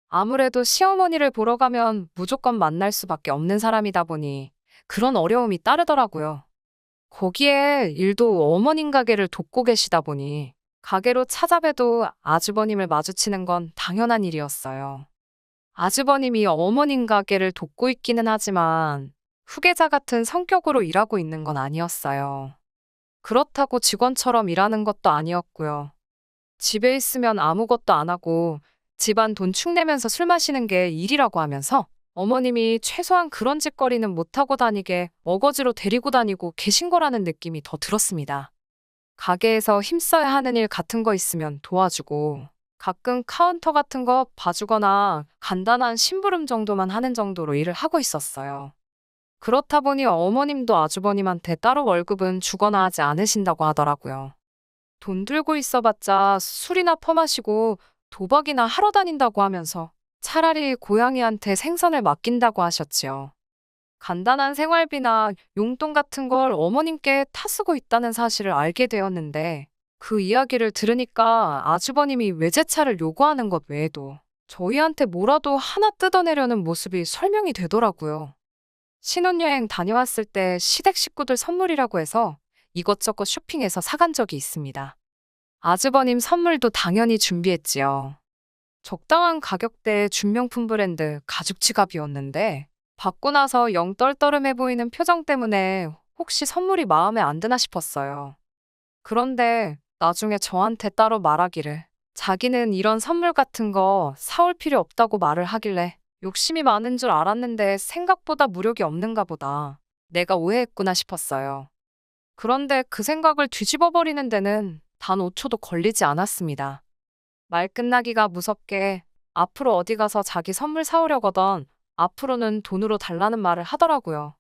아무래도 시어머니를 보러 가면 무조건 만날 수밖에 없는 사람이다 보니 그런 어려움이 따르더라고요. 거기에 일도 어머님 가게를 돕고 계시다 보니 가게로 찾아봬도 아주버님을 마주치는 건 당연한 일이었어요. 아주버님이 어머님 가게를 돕고 있기는 하지만 후계자 같은 성격으로 일하고 있는 건 아니었어요. 그렇다고 직원처럼 일하는 것도 아니었고요. 집에 있으면 아무것도 안 하고 집안 돈 축내면서 술 마시는 게 일이라고 하면서 어머님이 최소한 그런 짓거리는 못하고 다니게 어거지로 데리고 다니고 계신 거라는 느낌이 더 들었습니다. 가게에서 힘써야 하는 일 같은 거 있으면 도와주고 가끔 카운터 같은 거 봐주거나 간단한 심부름 정도만 하는 정도로 일을 하고 있었어요. 그렇다 보니 어머님도 아주버님한테 따로 월급은 주거나 하지 않으신다고 하더라고요. 돈 들고 있어봤자 술이나 퍼마시고 도박이나 하러 다닌다고 하면서 차라리 고양이한테 생선을 맡긴다고 하셨지요. 간단한 생활비나 용돈 같은 걸 어머님께 타쓰고 있다는 사실을 알게 되었는데 그 이야기를 들으니까 아주버님이 외제차를 요구하는 것 외에도 저희한테 뭐라도 하나 뜯어내려는 모습이 설명이 되더라고요. 신혼여행 다녀왔을 때 시댁 식구들 선물이라고 해서 이것저것 쇼핑해서 사간 적이 있습니다. 아주버님 선물도 당연히 준비했지요. 적당한 가격대의 준명품 브랜드 가죽 지갑이었는데 받고 나서 영 떨떠름해 보이는 표정 때문에 혹시 선물이 마음에 안 드나 싶었어요. 그런데 나중에 저한테 따로 말하기를 자기는 이런 선물 같은 거 사올 필요 없다고 말을 하길래 욕심이 많은 줄 알았는데 생각보다 무력이 없는가 보다. 내가 오해했구나 싶었어요. 그런데 그 생각을 뒤집어 버리는 데는 단 5초도 걸리지 않았습니다. 말 끝나기가 무섭게 앞으로 어디 가서 자기 선물 사오려거든 앞으로는 돈으로 달라는 말을 하더라고요.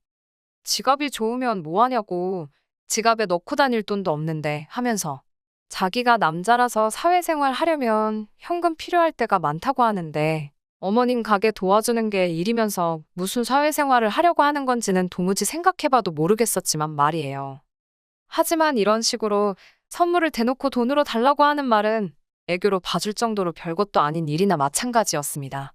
지갑이 좋으면 뭐 하냐고 지갑에 넣고 다닐 돈도 없는데 하면서 자기가 남자라서 사회생활 하려면 현금 필요할 때가 많다고 하는데 어머님 가게 도와주는 게 일이면서 무슨 사회생활을 하려고 하는 건지는 도무지 생각해봐도 모르겠었지만 말이에요. 하지만 이런 식으로 선물을 대놓고 돈으로 달라고 하는 말은 애교로 봐줄 정도로 별것도 아닌 일이나 마찬가지였습니다.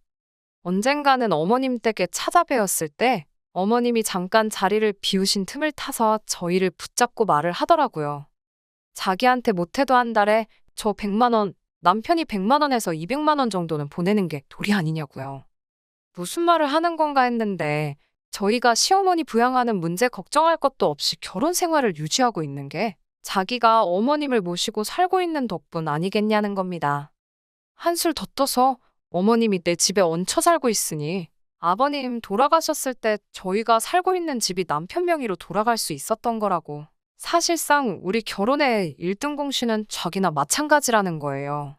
언젠가는 어머님 댁에 찾아뵈었을 때 어머님이 잠깐 자리를 비우신 틈을 타서 저희를 붙잡고 말을 하더라고요. 자기한테 못해도 한 달에 저 100만 원, 남편이 100만 원에서 200만 원 정도는 보내는 게 도리 아니냐고요. 무슨 말을 하는 건가 했는데 저희가 시어머니 부양하는 문제 걱정할 것도 없이 결혼 생활을 유지하고 있는 게 자기가 어머님을 모시고 살고 있는 덕분 아니겠냐는 겁니다. 한술 더 떠서 어머님이 내 집에 얹혀 살고 있으니 아버님 돌아가셨을 때 저희가 살고 있는 집이 남편 명의로 돌아갈 수 있었던 거라고. 사실상 우리 결혼의 1등 공신은 자기나 마찬가지라는 거예요.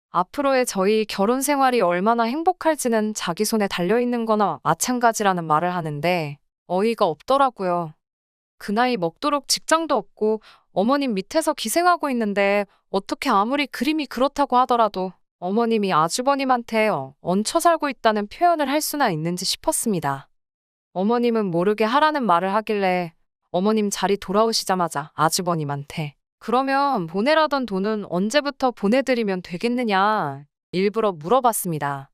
앞으로의 저희 결혼 생활이 얼마나 행복할지는 자기 손에 달려있는 거나 마찬가지라는 말을 하는데 어이가 없더라고요. 그 나이 먹도록 직장도 없고 어머님 밑에서 기생하고 있는데 어떻게 아무리 그림이 그렇다고 하더라도 어머님이 아주버님한테 얹혀 살고 있다는 표현을 할 수나 있는지 싶었습니다. 어머님은 모르게 하라는 말을 하길래 어머님 자리 돌아오시자마자 아주버님한테 그러면 보내라던 돈은 언제부터 보내드리면 되겠느냐 일부러 물어봤습니다.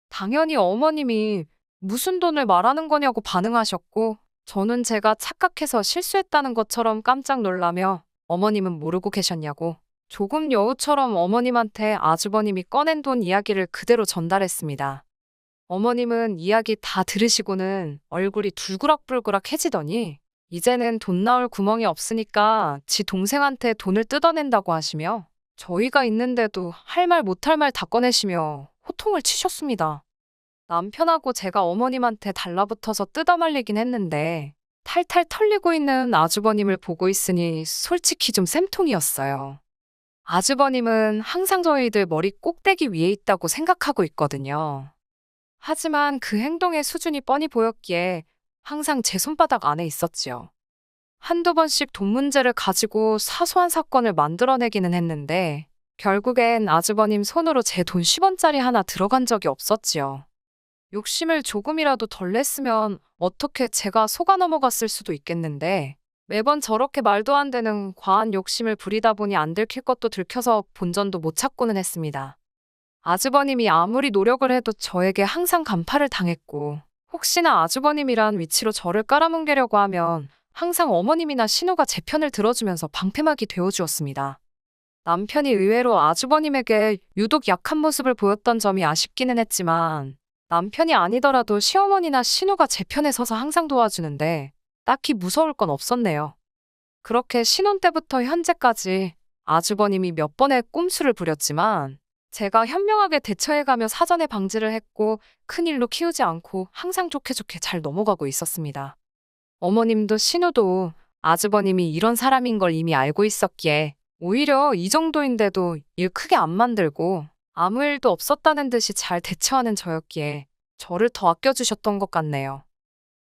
당연히 어머님이 무슨 돈을 말하는 거냐고 반응하셨고 저는 제가 착각해서 실수했다는 것처럼 깜짝 놀라며 어머님은 모르고 계셨냐고 조금 여우처럼 어머님한테 아주버님이 꺼낸 돈 이야기를 그대로 전달했습니다. 어머님은 이야기 다 들으시고는 얼굴이 둘그락불그락해지더니 이제는 돈 나올 구멍이 없으니까 지 동생한테 돈을 뜯어낸다고 하시며 저희가 있는데도 할 말 못할 말 다 꺼내시며 호통을 치셨습니다. 남편하고 제가 어머님한테 달라붙어서 뜯어말리긴 했는데 탈탈 털리고 있는 아주버님을 보고 있으니 솔직히 좀 쌤통이었어요. 아주버님은 항상 저희들 머리 꼭대기 위에 있다고 생각하고 있거든요. 하지만 그 행동의 수준이 뻔히 보였기에 항상 제 손바닥 안에 있었지요. 한두 번씩 돈 문제를 가지고 사소한 사건을 만들어내기는 했는데 결국엔 아주버님 손으로 제 돈 10원짜리 하나 들어간 적이 없었지요. 욕심을 조금이라도 덜 냈으면 어떻게 제가 속아 넘어갔을 수도 있겠는데 매번 저렇게 말도 안 되는 과한 욕심을 부리다 보니 안 들킬 것도 들켜서 본전도 못 찾고는 했습니다. 아주버님이 아무리 노력을 해도 저에게 항상 간파를 당했고 혹시나 아주버님이란 위치로 저를 깔아뭉개려고 하면 항상 어머님이나 신우가 제 편을 들어주면서 방패막이 되어주었습니다. 남편이 의외로 아주버님에게 유독 약한 모습을 보였던 점이 아쉽기는 했지만 남편이 아니더라도 시어머니나 신우가 제 편에 서서 항상 도와주는데 딱히 무서울 건 없었네요. 그렇게 신혼 때부터 현재까지 아주버님이 몇 번의 꼼수를 부렸지만 제가 현명하게 대처해가며 사전에 방지를 했고 큰일로 키우지 않고 항상 좋게 좋게 잘 넘어가고 있었습니다. 어머님도 신우도 아주버님이 이런 사람인 걸 이미 알고 있었기에 오히려 이 정도인데도 일 크게 안 만들고 아무 일도 없었다는 듯이 잘 대처하는 저였기에 저를 더 아껴주셨던 것 같네요.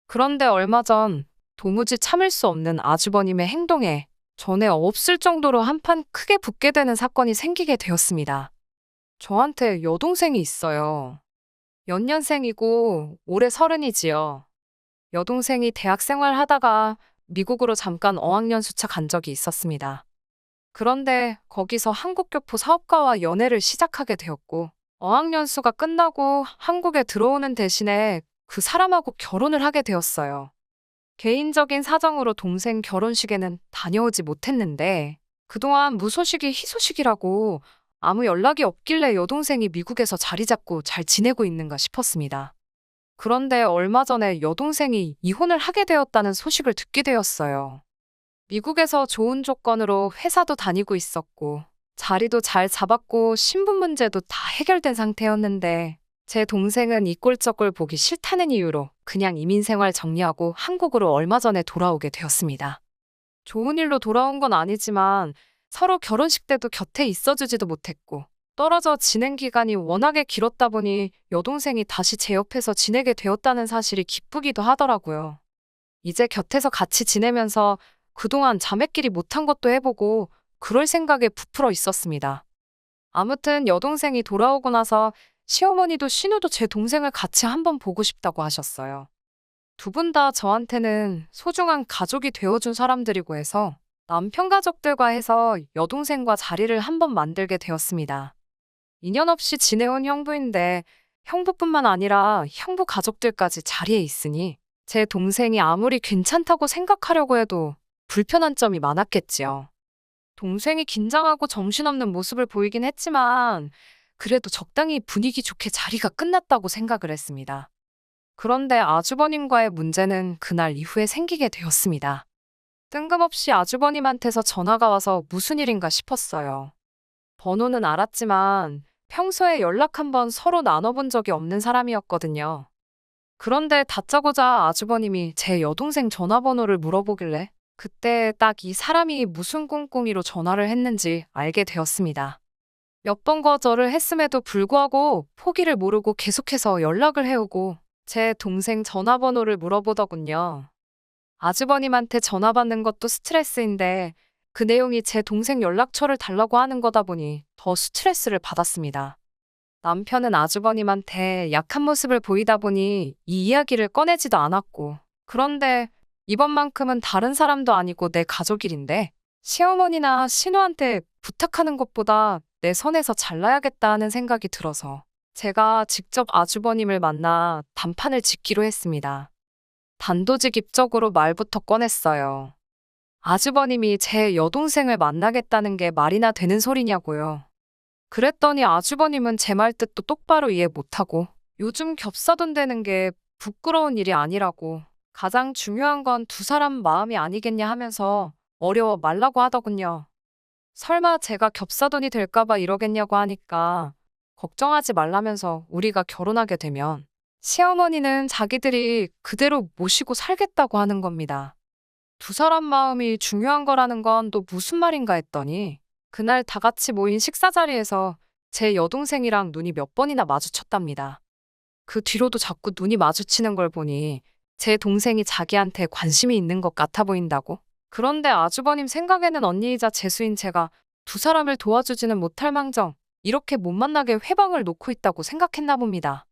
그런데 얼마 전 도무지 참을 수 없는 아주버님의 행동에 전에 없을 정도로 한판 크게 붙게 되는 사건이 생기게 되었습니다. 저한테 여동생이 있어요. 연년생이고 올해 30이지요. 여동생이 대학 생활 하다가 미국으로 잠깐 어학연수차 간 적이 있었습니다. 그런데 거기서 한국교포 사업가와 연애를 시작하게 되었고 어학연수가 끝나고 한국에 들어오는 대신에 그 사람하고 결혼을 하게 되었어요. 개인적인 사정으로 동생 결혼식에는 다녀오지 못했는데 그동안 무소식이 희소식이라고 아무 연락이 없길래 여동생이 미국에서 자리 잡고 잘 지내고 있는가 싶었습니다. 그런데 얼마 전에 여동생이 이혼을 하게 되었다는 소식을 듣게 되었어요. 미국에서 좋은 조건으로 회사도 다니고 있었고 자리도 잘 잡았고 신분 문제도 다 해결된 상태였는데 제 동생은 이 꼴저꼴 보기 싫다는 이유로 그냥 이민 생활 정리하고 한국으로 얼마 전에 돌아오게 되었습니다. 좋은 일로 돌아온 건 아니지만 서로 결혼식 때도 곁에 있어주지도 못했고 떨어져 지낸 기간이 워낙에 길었다 보니 여동생이 다시 제 옆에서 지내게 되었다는 사실이 기쁘기도 하더라고요. 이제 곁에서 같이 지내면서 그동안 자매끼리 못한 것도 해보고 그럴 생각에 부풀어 있었습니다. 아무튼 여동생이 돌아오고 나서 시어머니도 신우도 제 동생을 같이 한번 보고 싶다고 하셨어요. 두 분 다 저한테는 소중한 가족이 되어준 사람들이고 해서 남편 가족들과 해서 여동생과 자리를 한번 만들게 되었습니다. 인연 없이 지내온 형부인데 형부뿐만 아니라 형부 가족들까지 자리에 있으니 제 동생이 아무리 괜찮다고 생각하려고 해도 불편한 점이 많았겠지요. 동생이 긴장하고 정신없는 모습을 보이긴 했지만 그래도 적당히 분위기 좋게 자리가 끝났다고 생각을 했습니다. 그런데 아주버님과의 문제는 그날 이후에 생기게 되었습니다. 뜬금없이 아주버님한테서 전화가 와서 무슨 일인가 싶었어요. 번호는 알았지만 평소에 연락 한번 서로 나눠본 적이 없는 사람이었거든요. 그런데 다짜고짜 아주버님이 제 여동생 전화번호를 물어보길래 그때 딱 이 사람이 무슨 꿍꿍이로 전화를 했는지 알게 되었습니다. 몇 번 거절을 했음에도 불구하고 포기를 모르고 계속해서 연락을 해오고 제 동생 전화번호를 물어보더군요. 아주버님한테 전화 받는 것도 스트레스인데 그 내용이 제 동생 연락처를 달라고 하는 거다 보니 더 스트레스를 받았습니다. 남편은 아주버님한테 약한 모습을 보이다 보니 이 이야기를 꺼내지도 않았고 그런데 이번만큼은 다른 사람도 아니고 내 가족 일인데 시어머니나 신우한테 부탁하는 것보다 내 선에서 잘나야겠다 하는 생각이 들어서 제가 직접 아주버님을 만나 단판을 짓기로 했습니다. 단도직입적으로 말부터 꺼냈어요. 아주버님이 제 여동생을 만나겠다는 게 말이나 되는 소리냐고요. 그랬더니 아주버님은 제 말 뜻도 똑바로 이해 못하고 요즘 겹사돈 되는 게 부끄러운 일이 아니라고 가장 중요한 건 두 사람 마음이 아니겠냐 하면서 어려워 말라고 하더군요. 설마 제가 겹사돈이 될까봐 이러겠냐고 하니까 걱정하지 말라면서 우리가 결혼하게 되면 시어머니는 자기들이 그대로 모시고 살겠다고 하는 겁니다. 두 사람 마음이 중요한 거라는 건 또 무슨 말인가 했더니 그날 다 같이 모인 식사 자리에서 제 여동생이랑 눈이 몇 번이나 마주쳤답니다. 그 뒤로도 자꾸 눈이 마주치는 걸 보니 제 동생이 자기한테 관심이 있는 것 같아 보인다고. 그런데 아주버님 생각에는 언니이자 재수인 제가 두 사람을 도와주지는 못할 망정 이렇게 못 만나게 회방을 놓고 있다고 생각했나 봅니다.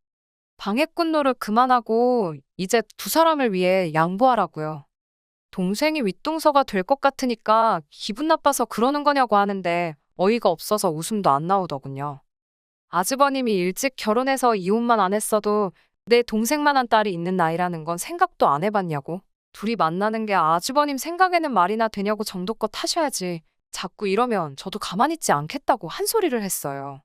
방해꾼 노릇 그만하고 이제 두 사람을 위해 양보하라고요. 동생이 윗동서가 될 것 같으니까 기분 나빠서 그러는 거냐고 하는데 어이가 없어서 웃음도 안 나오더군요. 아주버님이 일찍 결혼해서 이혼만 안 했어도 내 동생만한 딸이 있는 나이라는 건 생각도 안 해봤냐고. 둘이 만나는 게 아주버님 생각에는 말이나 되냐고 정도껏 하셔야지. 자꾸 이러면 저도 가만히 있지 않겠다고 한 소리를 했어요.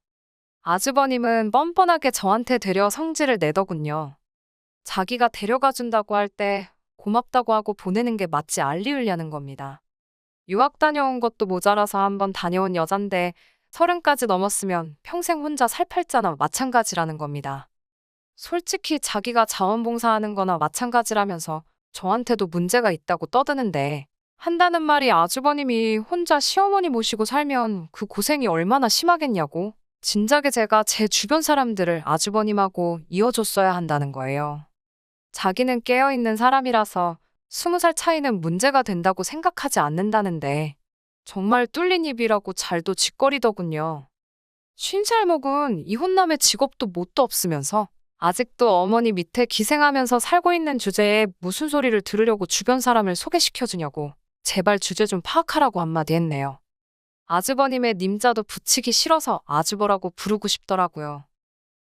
아주버님은 뻔뻔하게 저한테 되려 성질을 내더군요. 자기가 데려가 준다고 할 때 고맙다고 하고 보내는 게 맞지 알리으려는 겁니다. 유학 다녀온 것도 모자라서 한번 다녀온 여잔데 30까지 넘었으면 평생 혼자 살 팔자나 마찬가지라는 겁니다. 솔직히 자기가 자원봉사하는 거나 마찬가지라면서 저한테도 문제가 있다고 떠드는데 한다는 말이 아주버님이 혼자 시어머니 모시고 살면 그 고생이 얼마나 심하겠냐고. 진작에 제가 제 주변 사람들을 아주버님하고 이어줬어야 한다는 거예요. 자기는 깨어있는 사람이라서 20살 차이는 문제가 된다고 생각하지 않는다는데 정말 뚫린 입이라고 잘도 짓거리더군요. 50살 먹은 이혼남의 직업도 뭣도 없으면서 아직도 어머니 밑에 기생하면서 살고 있는 주제에 무슨 소리를 들으려고 주변 사람을 소개시켜주냐고 제발 주제 좀 파악하라고 한마디 했네요. 아주버님의 님자도 붙이기 싫어서 아주버라고 부르고 싶더라고요.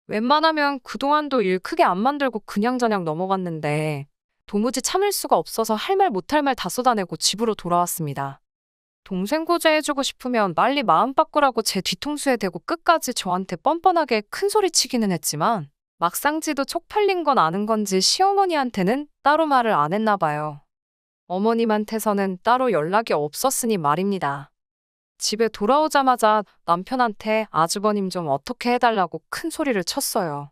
웬만하면 그동안도 일 크게 안 만들고 그냥저냥 넘어갔는데 도무지 참을 수가 없어서 할 말 못할 말 다 쏟아내고 집으로 돌아왔습니다. 동생 구제해주고 싶으면 빨리 마음 바꾸라고 제 뒤통수에 대고 끝까지 저한테 뻔뻔하게 큰 소리 치기는 했지만 막상 지도 쪽팔린 건 아는 건지 시어머니한테는 따로 말을 안 했나 봐요. 어머님한테서는 따로 연락이 없었으니 말입니다. 집에 돌아오자마자 남편한테 아주버님 좀 어떻게 해달라고 큰 소리를 쳤어요.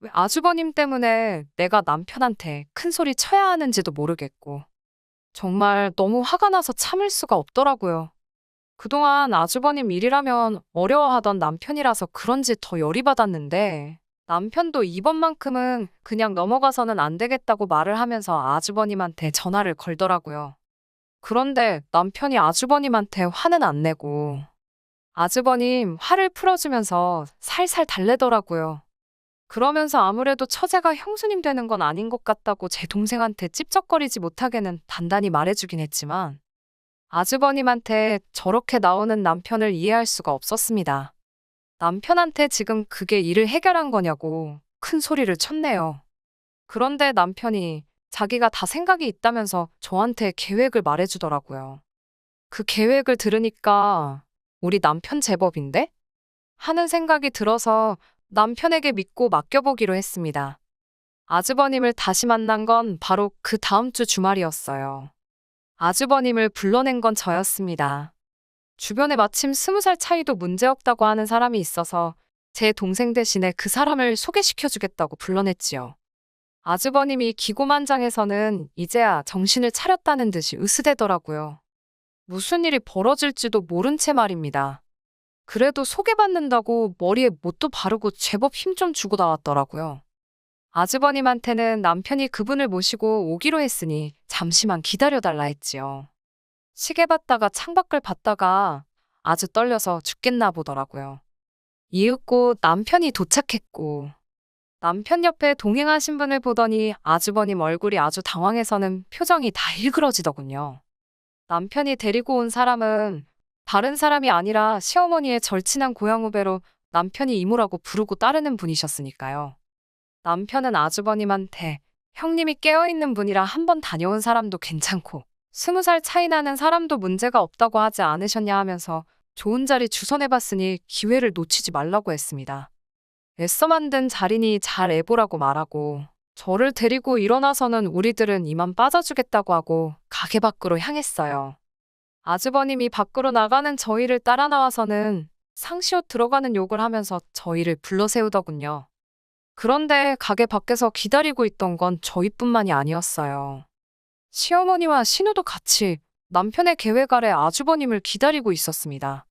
왜 아주버님 때문에 내가 남편한테 큰 소리 쳐야 하는지도 모르겠고 정말 너무 화가 나서 참을 수가 없더라고요. 그동안 아주버님 일이라면 어려워하던 남편이라서 그런지 더 열이 받았는데 남편도 이번만큼은 그냥 넘어가서는 안 되겠다고 말을 하면서 아주버님한테 전화를 걸더라고요. 그런데 남편이 아주버님한테 화는 안 내고 아주버님 화를 풀어주면서 살살 달래더라고요. 그러면서 아무래도 처제가 형수님 되는 건 아닌 것 같다고 제 동생한테 찝쩍거리지 못하게는 단단히 말해주긴 했지만 아주버님한테 저렇게 나오는 남편을 이해할 수가 없었습니다. 남편한테 지금 그게 일을 해결한 거냐고 큰 소리를 쳤네요. 그런데 남편이 자기가 다 생각이 있다면서 저한테 계획을 말해주더라고요. 그 계획을 들으니까 우리 남편 제법인데? 하는 생각이 들어서 남편에게 믿고 맡겨보기로 했습니다. 아주버님을 다시 만난 건 바로 그 다음 주 주말이었어요. 아주버님을 불러낸 건 저였습니다. 주변에 마침 20살 차이도 문제없다고 하는 사람이 있어서 제 동생 대신에 그 사람을 소개시켜주겠다고 불러냈지요. 아주버님이 기고만장해서는 이제야 정신을 차렸다는 듯이 으스대더라고요. 무슨 일이 벌어질지도 모른 채 말입니다. 그래도 소개받는다고 머리에 못도 바르고 제법 힘 좀 주고 나왔더라고요. 아주버님한테는 남편이 그분을 모시고 오기로 했으니 잠시만 기다려달라 했지요. 시계 봤다가 창밖을 봤다가 아주 떨려서 죽겠나 보더라고요. 이윽고 남편이 도착했고 남편 옆에 동행하신 분을 보더니 아주버님 얼굴이 아주 당황해서는 표정이 다 일그러지더군요. 남편이 데리고 온 사람은 다른 사람이 아니라 시어머니의 절친한 고향 후배로 남편이 이모라고 부르고 따르는 분이셨으니까요. 남편은 아주버님한테 형님이 깨어있는 분이라 한번 다녀온 사람도 괜찮고 20살 차이 나는 사람도 문제가 없다고 하지 않으셨냐 하면서 좋은 자리 주선해봤으니 기회를 놓치지 말라고 했습니다. 애써 만든 자리니 잘 애보라고 말하고 저를 데리고 일어나서는 우리들은 이만 빠져주겠다고 하고 가게 밖으로 향했어요. 아주버님이 밖으로 나가는 저희를 따라 나와서는 상시옷 들어가는 욕을 하면서 저희를 불러세우더군요. 그런데 가게 밖에서 기다리고 있던 건 저희뿐만이 아니었어요. 시어머니와 신우도 같이 남편의 계획 아래 아주버님을 기다리고 있었습니다.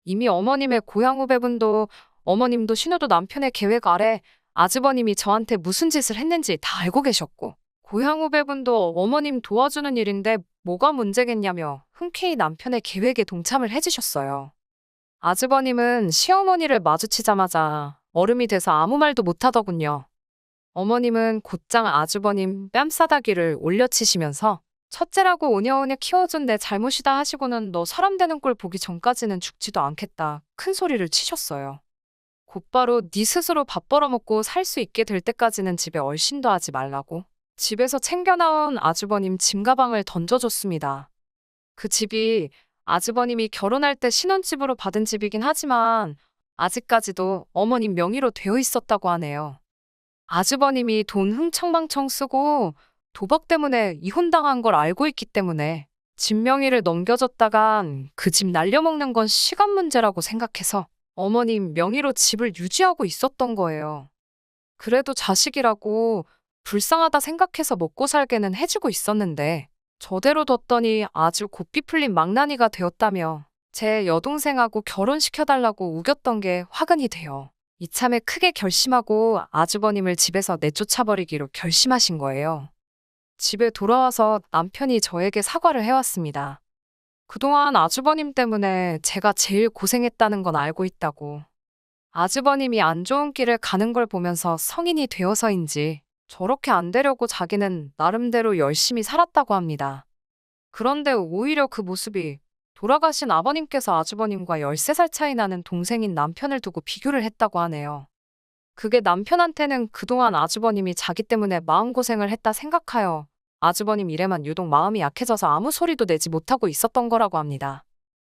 이미 어머님의 고향 후배분도 어머님도 신우도 남편의 계획 아래 아주버님이 저한테 무슨 짓을 했는지 다 알고 계셨고 고향 후배분도 어머님 도와주는 일인데 뭐가 문제겠냐며 흔쾌히 남편의 계획에 동참을 해주셨어요. 아주버님은 시어머니를 마주치자마자 얼음이 돼서 아무 말도 못하더군요. 어머님은 곧장 아주버님 뺨싸다기를 올려치시면서 첫째라고 오냐오냐 키워준 내 잘못이다 하시고는 너 사람 되는 꼴 보기 전까지는 죽지도 않겠다 큰 소리를 치셨어요. 곧바로 네 스스로 밥 벌어먹고 살 수 있게 될 때까지는 집에 얼씬도 하지 말라고 집에서 챙겨나온 아주버님 짐가방을 던져줬습니다. 그 집이 아주버님이 결혼할 때 신혼집으로 받은 집이긴 하지만 아직까지도 어머님 명의로 되어 있었다고 하네요. 아주버님이 돈 흥청망청 쓰고 도박 때문에 이혼당한 걸 알고 있기 때문에 집 명의를 넘겨줬다간 그 집 날려먹는 건 시간 문제라고 생각해서 어머님 명의로 집을 유지하고 있었던 거예요. 그래도 자식이라고 불쌍하다 생각해서 먹고 살게는 해주고 있었는데 저대로 뒀더니 아주 고삐 풀린 망나니가 되었다며 제 여동생하고 결혼시켜달라고 우겼던 게 화근이 돼요. 이참에 크게 결심하고 아주버님을 집에서 내쫓아버리기로 결심하신 거예요. 집에 돌아와서 남편이 저에게 사과를 해왔습니다. 그동안 아주버님 때문에 제가 제일 고생했다는 건 알고 있다고. 아주버님이 안 좋은 길을 가는 걸 보면서 성인이 되어서인지 저렇게 안 되려고 자기는 나름대로 열심히 살았다고 합니다. 그런데 오히려 그 모습이 돌아가신 아버님께서 아주버님과 13살 차이 나는 동생인 남편을 두고 비교를 했다고 하네요. 그게 남편한테는 그동안 아주버님이 자기 때문에 마음고생을 했다 생각하여 아주버님 일에만 유독 마음이 약해져서 아무 소리도 내지 못하고 있었던 거라고 합니다.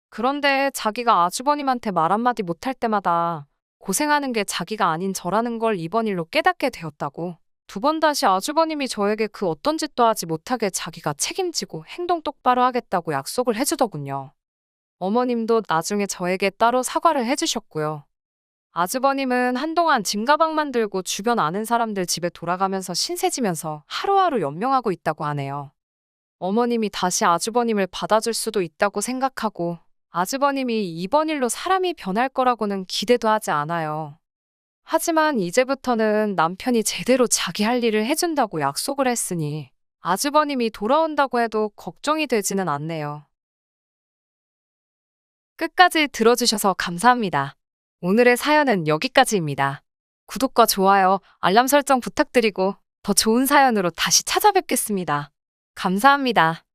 그런데 자기가 아주버님한테 말 한마디 못할 때마다 고생하는 게 자기가 아닌 저라는 걸 이번 일로 깨닫게 되었다고. 두 번 다시 아주버님이 저에게 그 어떤 짓도 하지 못하게 자기가 책임지고 행동 똑바로 하겠다고 약속을 해주더군요. 어머님도 나중에 저에게 따로 사과를 해주셨고요. 아주버님은 한동안 짐가방만 들고 주변 아는 사람들 집에 돌아가면서 신세지면서 하루하루 연명하고 있다고 하네요. 어머님이 다시 아주버님을 받아줄 수도 있다고 생각하고 아주버님이 이번 일로 사람이 변할 거라고는 기대도 하지 않아요. 하지만 이제부터는 남편이 제대로 자기 할 일을 해준다고 약속을 했으니 아주버님이 돌아온다고 해도 걱정이 되지는 않네요. 끝까지 들어주셔서 감사합니다. 오늘의 사연은 여기까지입니다. 구독과 좋아요, 알람 설정 부탁드리고 더 좋은 사연으로 다시 찾아뵙겠습니다. 감사합니다.